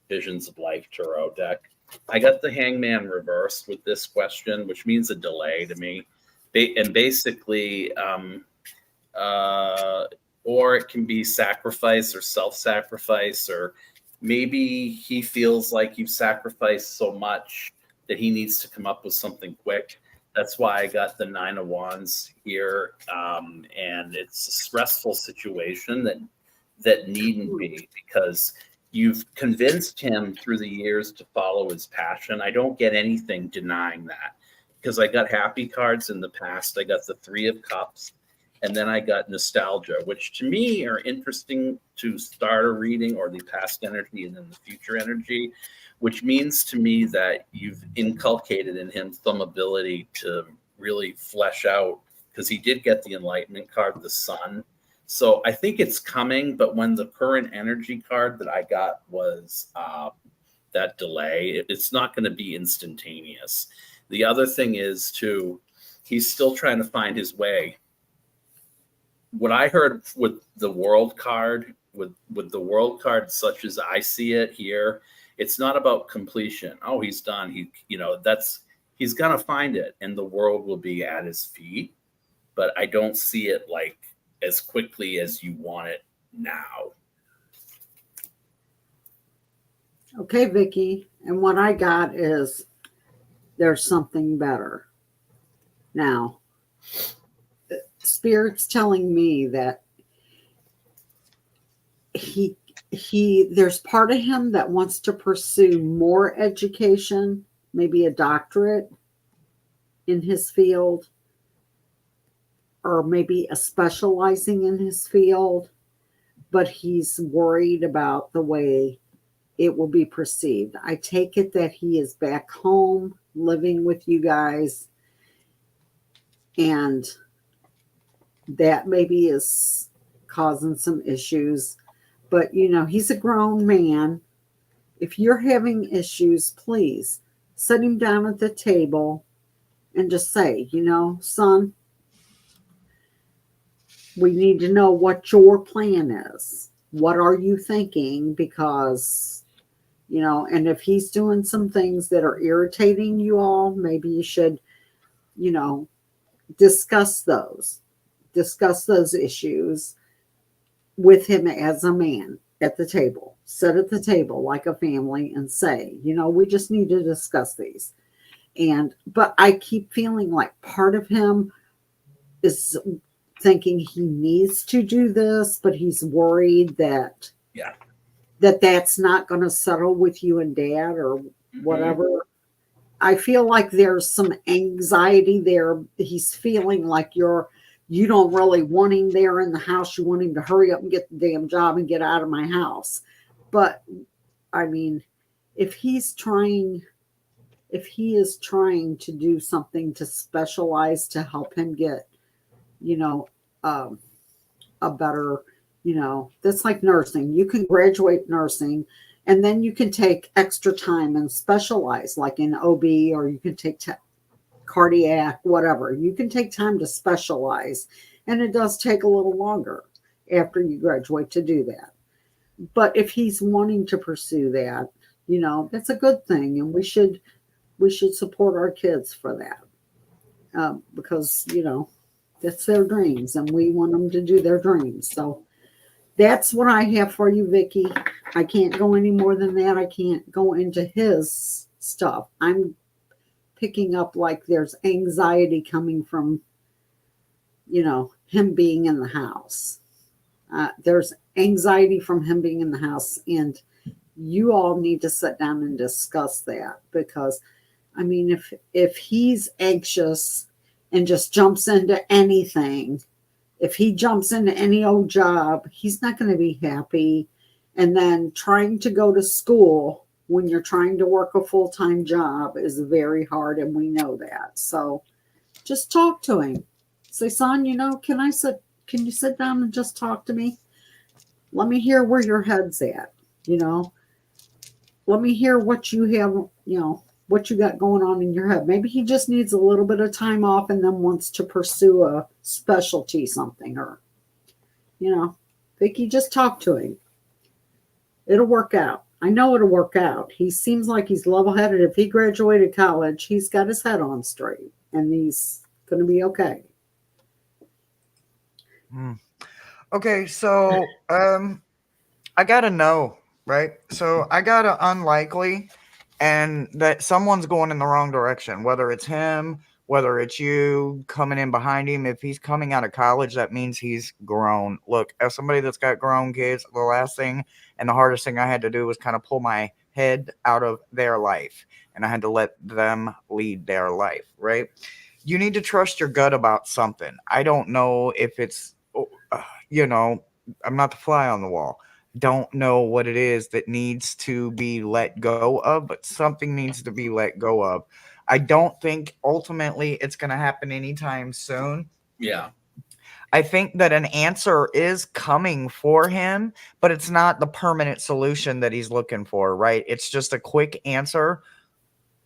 Visions of Life Tarot deck. I got the Hangman reverse with this question, which means a delay to me. And basically, or it can be sacrifice or self-sacrifice, or maybe he feels like you've sacrificed so much that he needs to come up with something quick. That's why I got the Nine of Wands here, and it's a stressful situation that needn't be, because you've convinced him through the years to follow his passion. I don't get anything denying that, because I got happy cards in the past. I got the Three of Cups, and then I got nostalgia, which to me are interesting to start a reading, or the past energy and then the future energy, which means to me that you've inculcated in him some ability to really flesh out, because he did get the Enlightenment card, the Sun. So I think it's coming, but when the current energy card that I got was that delay, it's not going to be instantaneous. The other thing is, too, he's still trying to find his way. What I heard with the World card, with the World card, such as I see it here, it's not about completion. Oh, he's done. He's gonna find it, and the world will be at his feet. But I don't see it like as quickly as you want it now. Okay, Vicky. And what I got is there's something better. Now, Spirit's telling me that there's part of him that wants to pursue more education, maybe a doctorate in his field, or maybe a specializing in his field, but he's worried about the way it will be perceived. I take it that he is back home living with you guys, and that maybe is causing some issues. But, he's a grown man. If you're having issues, please sit him down at the table and just say, son, we need to know what your plan is. What are you thinking? Because, and if he's doing some things that are irritating you all, maybe you should, discuss those issues with him as a man at the table. Sit at the table like a family and say, we just need to discuss these. But I keep feeling like part of him is thinking he needs to do this, but he's worried that that's not going to settle with you and dad or whatever. I feel like there's some anxiety there. He's feeling like you don't really want him there in the house. You want him to hurry up and get the damn job and get out of my house. But I mean, if he is trying to do something to specialize to help him get, a better, that's like nursing. You can graduate nursing and then you can take extra time and specialize like in OB, or you can take cardiac, whatever. You can take time to specialize, and it does take a little longer after you graduate to do that. But if he's wanting to pursue that, that's a good thing, and we should support our kids for that, because that's their dreams, and we want them to do their dreams. So that's what I have for you, Vicki. I can't go any more than that. I can't go into his stuff. I'm picking up like there's anxiety coming from, him being in the house. There's anxiety from him being in the house, and you all need to sit down and discuss that, because, I mean, if he's anxious and just jumps into anything, if he jumps into any old job, he's not going to be happy. And then trying to go to school when you're trying to work a full-time job is very hard, and we know that. So just talk to him. Say, son, can you sit down and just talk to me? Let me hear where your head's at, Let me hear what you have, what you got going on in your head. Maybe he just needs a little bit of time off and then wants to pursue a specialty something, or, Vicki, just talk to him. It'll work out. I know it'll work out. He seems like he's level-headed. If he graduated college, he's got his head on straight, and he's going to be okay. Okay, so I got to know, right? So I got to unlikely, and that someone's going in the wrong direction, whether it's him, whether it's you coming in behind him. If he's coming out of college, that means he's grown. Look, as somebody that's got grown kids, the last thing and the hardest thing I had to do was kind of pull my head out of their life, and I had to let them lead their life, right? You need to trust your gut about something. I don't know if it's, I'm not the fly on the wall. Don't know what it is that needs to be let go of, but something needs to be let go of. I don't think ultimately it's going to happen anytime soon. Yeah. I think that an answer is coming for him, but it's not the permanent solution that he's looking for, right? It's just a quick answer.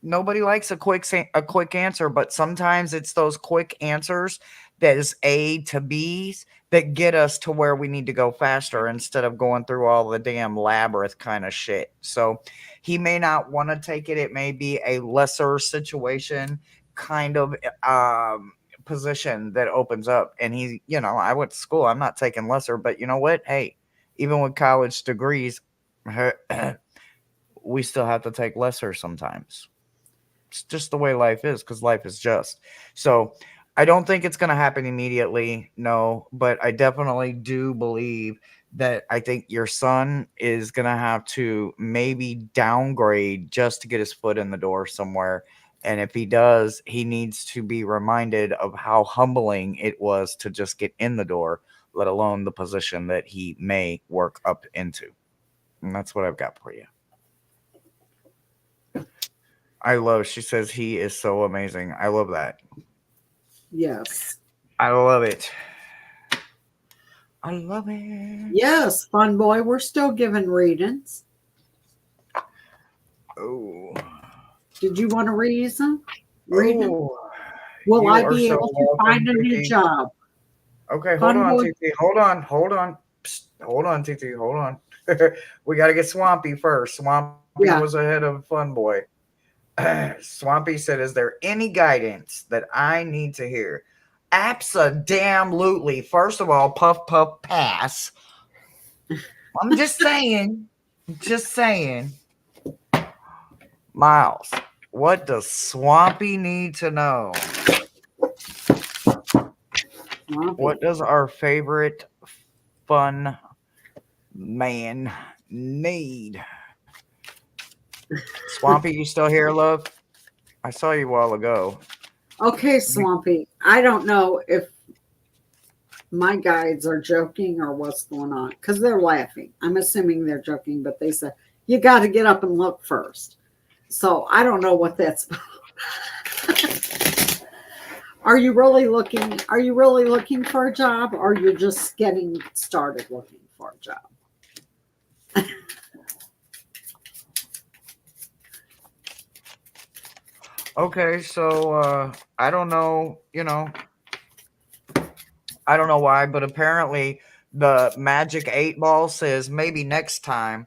Nobody likes a quick answer, but sometimes it's those quick answers that is A to B's that get us to where we need to go faster instead of going through all the damn labyrinth kind of shit. So he may not want to take it. It may be a lesser situation kind of position that opens up. And he, I went to school. I'm not taking lesser, but you know what? Hey, even with college degrees, we still have to take lesser sometimes. It's just the way life is, because life is just. So I don't think it's going to happen immediately, no, but I definitely do believe that I think your son is going to have to maybe downgrade just to get his foot in the door somewhere. And if he does, he needs to be reminded of how humbling it was to just get in the door, let alone the position that he may work up into. And that's what I've got for you. I love. She says he is so amazing. I love that. Yes. I love it. I love it. Yes, fun boy. We're still giving readings. Oh. Did you want to read some? Read them? Oh. Will You I are be so able to welcome, find a new Titi. job? Okay, hold Fun on, boy. TT. Hold on. Psst, hold on, TT. Hold on. We got to get Swampy first. Swampy Yeah. was ahead of Fun Boy. Swampy said, "Is there any guidance that I need to hear?" Abso-damn-lutely. First of all, puff puff pass. I'm just saying. Just saying. Miles, what does Swampy need to know? Swampy. What does our favorite fun man need? Swampy, you still here, love? I saw you a while ago. Okay, Swampy. I don't know if my guides are joking or what's going on because they're laughing. I'm assuming they're joking, but they said you got to get up and look first. So I don't know what that's about. Are you really looking? Are you really looking for a job, or you're just getting started looking for a job? Okay, so I don't know, I don't know why, but apparently the magic 8 ball says maybe next time.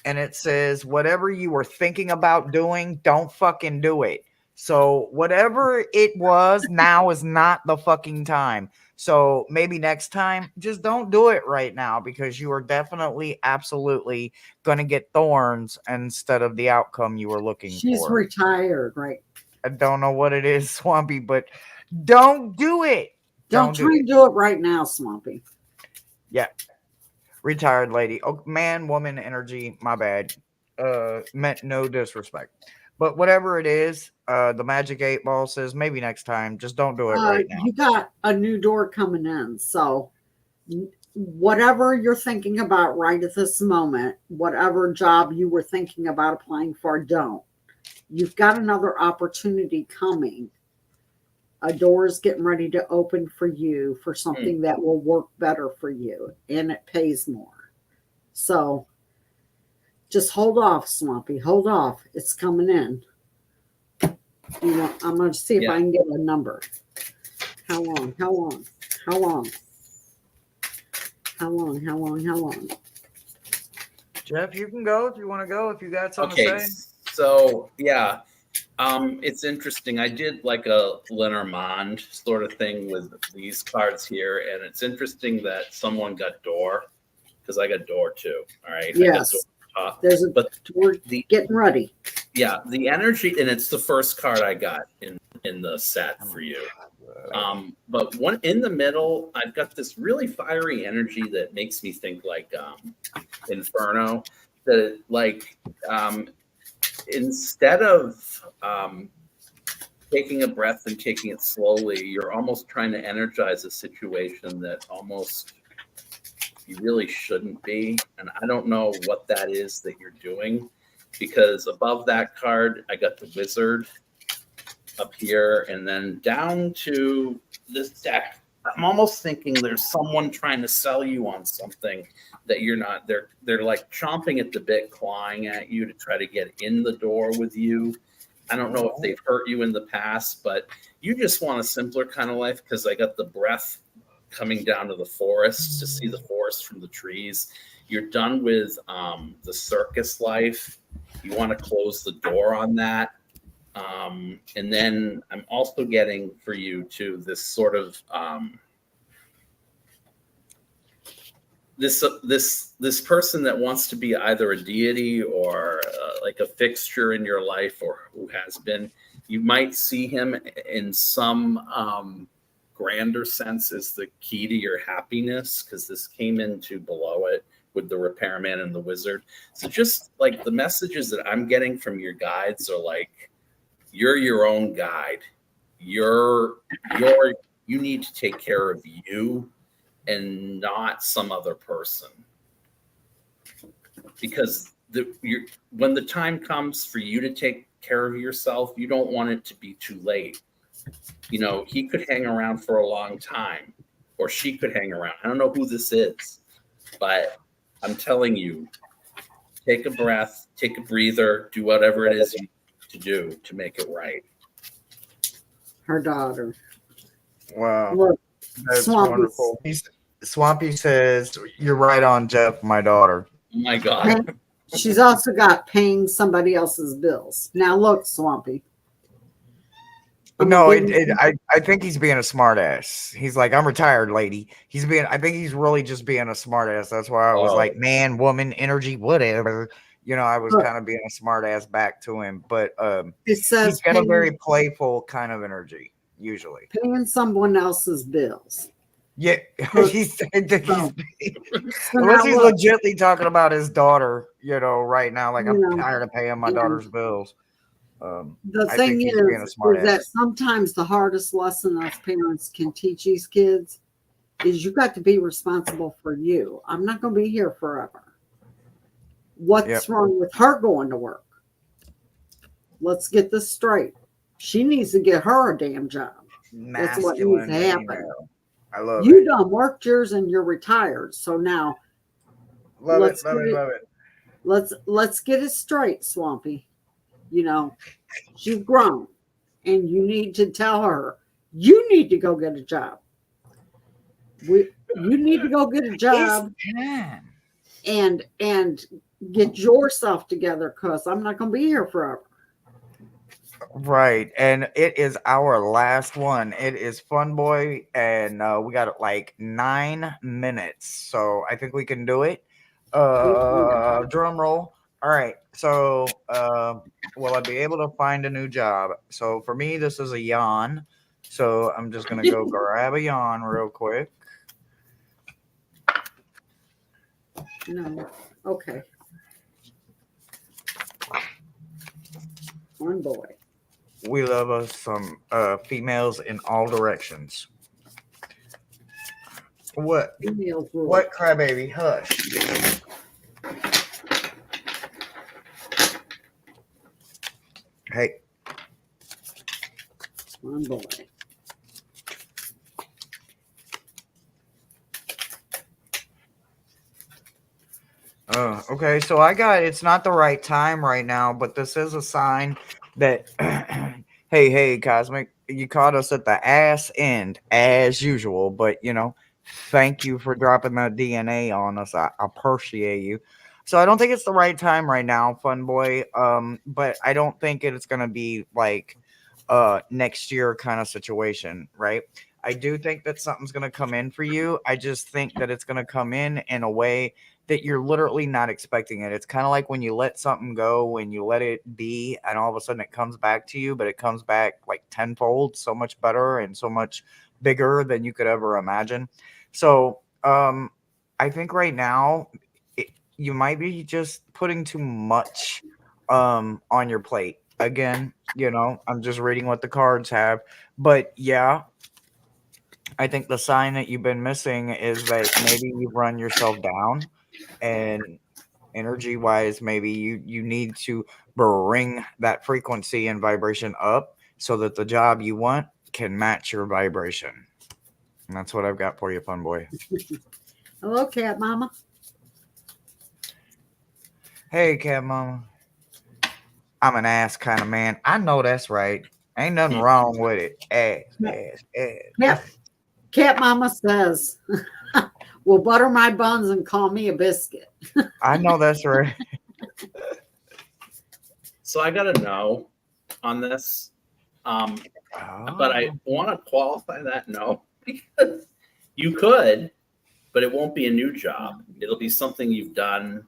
And it says, whatever you were thinking about doing, don't fucking do it. So whatever it was, now is not the fucking time. So maybe next time, just don't do it right now because you are definitely, absolutely going to get thorns instead of the outcome you were looking She's for. retired, right? I don't know what it is, Swampy, but don't do it. Don't try and do it right now, Swampy. Yeah. Retired lady. Oh, man, woman energy. My bad. Meant no disrespect. But whatever it is, the magic 8 ball says maybe next time. Just don't do it right now. You got a new door coming in. So whatever you're thinking about right at this moment, whatever job you were thinking about applying for, don't. You've got another opportunity coming. A door is getting ready to open for you for something that will work better for you and it pays more. So just hold off, Swampy. Hold off. It's coming in. I'm going to see if I can get a number. How long? How long? How long? How long? How long? How long? Jeff, you can go if you want to go. If you got something to say. So yeah. It's interesting. I did like a Lenormand sort of thing with these cards here, and it's interesting that someone got door because I got door too. All right. Yes. There's a door getting ready. Yeah, the energy, and it's the first card I got in the set for you. But one in the middle, I've got this really fiery energy that makes me think like Inferno. That like instead of taking a breath and taking it slowly, you're almost trying to energize a situation that almost you really shouldn't be. And I don't know what that is that you're doing, because above that card, I got the wizard up here, and then down to this deck, I'm almost thinking there's someone trying to sell you on something that you're not. They're like chomping at the bit, clawing at you to try to get in the door with you. I don't know if they've hurt you in the past, but you just want a simpler kind of life, because I got the breath coming down to the forest to see the forest from the trees. You're done with the circus life. You want to close the door on that. And then I'm also getting for you too this sort of this person that wants to be either a deity or like a fixture in your life, or who has been. You might see him in some grander sense as the key to your happiness, because this came into below it with the repairman and the wizard. So just like the messages that I'm getting from your guides are like, you're your own guide. You need to take care of you and not some other person, because when the time comes for you to take care of yourself, you don't want it to be too late. He could hang around for a long time, or she could hang around. I don't know who this is, but I'm telling you, take a breath, take a breather, do whatever it is you need to do to make it right. Her daughter. Wow. Look, That's Swampy. wonderful. Swampy says, "You're right on, Jeff, my daughter." Oh my God. She's also got paying somebody else's bills. Now look, Swampy. No, I think he's being a smartass. He's like, "I'm retired, lady." I think he's really just being a smartass. That's why I was like, man, woman, energy, whatever. I was kind of being a smartass back to him. But it says he's got a very playful kind of energy, usually. Paying someone else's bills. Yeah, he said that So unless he's legitimately talking about his daughter, right now. Like, I'm tired of paying my daughter's bills. The thing is that sometimes the hardest lesson us parents can teach these kids is you got to be responsible for you. I'm not going to be here forever. What's wrong with her going to work? Let's get this straight. She needs to get her a damn job. That's what needs to happen. I love you done worked yours and you're retired. So now love it. Let's get it straight, Swampy. She's grown and you need to tell her you need to go get a job. You need to go get a job and get yourself together, because I'm not going to be here forever. Right. And it is our last one. It is Fun Boy, and we got like 9 minutes. So I think we can do it. Drum roll. All right. So will I be able to find a new job? So for me, this is a yawn. So I'm just going to go grab a yawn real quick. No. Okay. Fun Boy. We love us some females in all directions. What? Females rule. What, crybaby? Hush. Hey. Fun Boy. Okay, so it's not the right time right now, but this is a sign that, hey, Cosmic, you caught us at the ass end as usual, but thank you for dropping that DNA on us. I appreciate you. So I don't think it's the right time right now, Fun Boy. But I don't think it's gonna be like next year kind of situation, right? I do think that something's gonna come in for you. I just think that it's gonna come in a way that you're literally not expecting it. It's kind of like when you let something go, when you let it be, and all of a sudden it comes back to you, but it comes back like tenfold, so much better and so much bigger than you could ever imagine. So I think right now you might be just putting too much on your plate. Again, I'm just reading what the cards have, but yeah, I think the sign that you've been missing is that maybe you've run yourself down. And energy wise, maybe you need to bring that frequency and vibration up so that the job you want can match your vibration. And that's what I've got for you, Fun Boy. Hello, Cat Mama. Hey, Cat Mama. I'm an ass kind of man. I know that's right. Ain't nothing wrong with it. Ass. Cat Mama says, well, butter my buns and call me a biscuit. I know that's right. So I got to know on this. But I want to qualify that no, because you could, but it won't be a new job. It'll be something you've done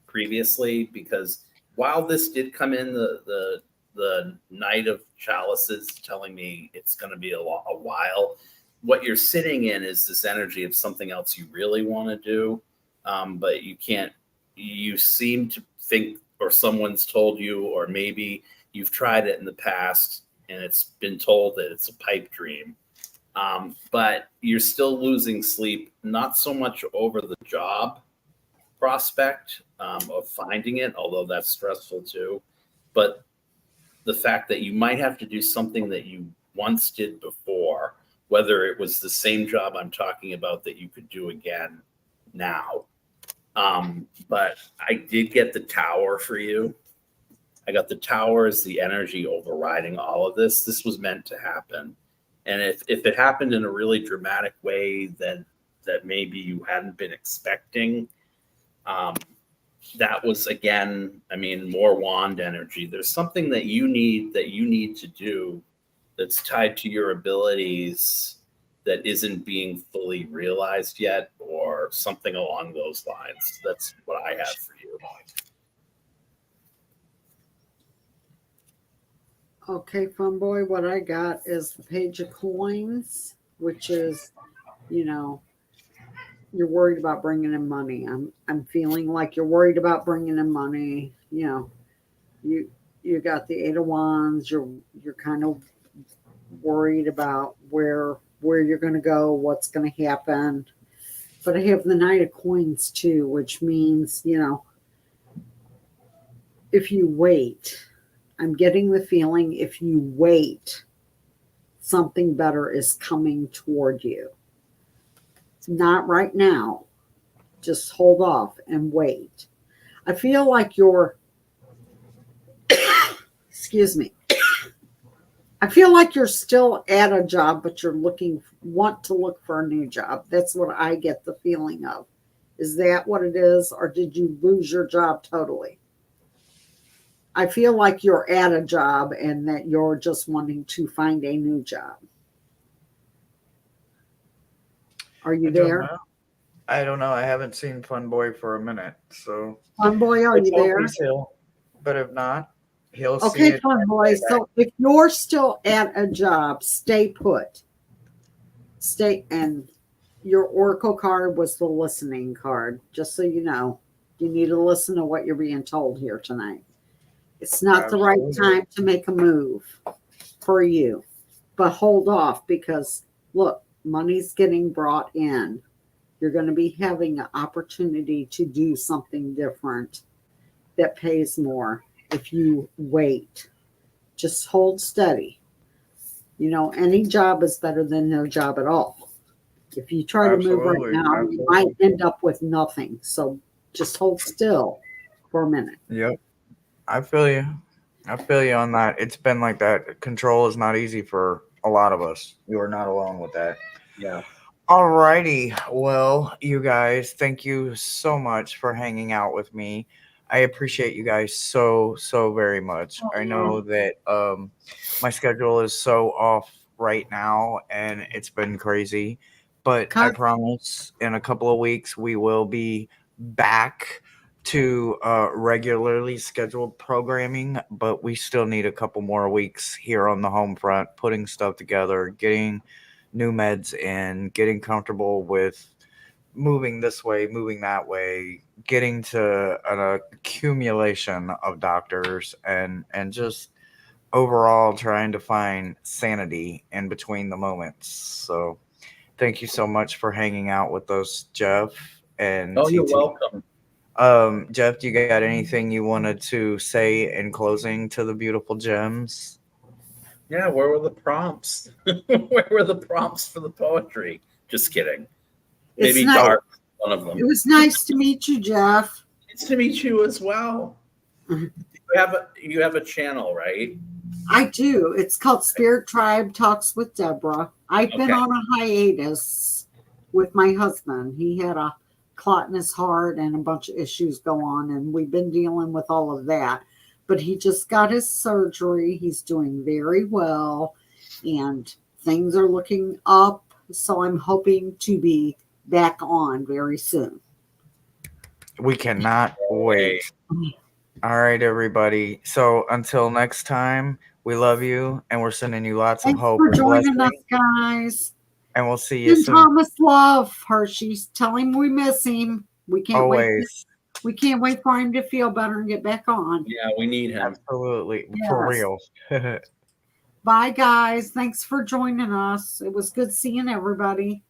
previously, because while this did come in the Knight of Chalices telling me it's going to be a while, what you're sitting in is this energy of something else you really want to do, but you can't. You seem to think, or someone's told you, or maybe you've tried it in the past and it's been told that it's a pipe dream. But you're still losing sleep, not so much over the job, prospect of finding it, although that's stressful too. But the fact that you might have to do something that you once did before, whether it was the same job I'm talking about that you could do again now. But I did get the tower for you. I got the tower as the energy overriding all of this. This was meant to happen. And if it happened in a really dramatic way that maybe you hadn't been expecting, that was, again, I mean, more wand energy. There's something that you need to do that's tied to your abilities that isn't being fully realized yet, or something along those lines. That's what I have for you. Okay, fun boy, what I got is the Page of Coins, which is, you know, you're worried about bringing in money. I'm feeling like you're worried about bringing in money. You know, you got the Eight of Wands. You're kind of worried about where you're going to go, what's going to happen. But I have the Knight of Coins too, which means, you know, if you wait, I'm getting the feeling if you wait, something better is coming toward you. Not right now. Just hold off and wait. I feel like you're, excuse me. I feel like you're still at a job, but you're want to look for a new job. That's what I get the feeling of. Is that what it is? Or did you lose your job totally? I feel like you're at a job and that you're just wanting to find a new job. Are you there? I don't know. I haven't seen Fun Boy for a minute. So Fun Boy, are you there? But if not, he'll see Okay, it. Fun Boy. So if you're still at a job, stay put. And your Oracle card was the listening card. Just so you know, you need to listen to what you're being told here tonight. It's not the right time to make a move for you, but hold off because look, money's getting brought in. You're going to be having an opportunity to do something different that pays more if you wait. Just hold steady. You know, any job is better than no job at all. If you try to move right now, you might end up with nothing. So just hold still for a minute. Yep. I feel you. I feel you on that. It's been like that. Control is not easy for a lot of us. You are not alone with that. Yeah. Alrighty. Well, you guys, thank you so much for hanging out with me. I appreciate you guys so very much. I know that my schedule is so off right now and it's been crazy, but I promise in a couple of weeks we will be back to regularly scheduled programming, but we still need a couple more weeks here on the home front, putting stuff together, getting new meds in, getting comfortable with moving this way, moving that way, getting to an accumulation of doctors and just overall trying to find sanity in between the moments. So thank you so much for hanging out with us, Jeff. And you're welcome. Jeff, do you got anything you wanted to say in closing to the beautiful gems? Yeah, where were the prompts? Where were the prompts for the poetry? Just kidding. Maybe Dark, one of them. It was nice to meet you, Jeff. Nice to meet you as well. You have a channel, right? I do. It's called Spirit Tribe Talks with Deborah. I've been on a hiatus with my husband. He had a clot in his heart and a bunch of issues go on, and we've been dealing with all of that. But he just got his surgery. He's doing very well, and things are looking up. So I'm hoping to be back on very soon. We cannot wait. All right, everybody. So until next time, we love you, and we're sending you lots of hope. Thanks for joining us, guys. And we'll see you soon. Thomas love Hershey's. Tell him we miss him. We can't Always. wait. We can't wait for him to feel better and get back on. Yeah, we need him. Absolutely. Yes. For real. Bye, guys. Thanks for joining us. It was good seeing everybody.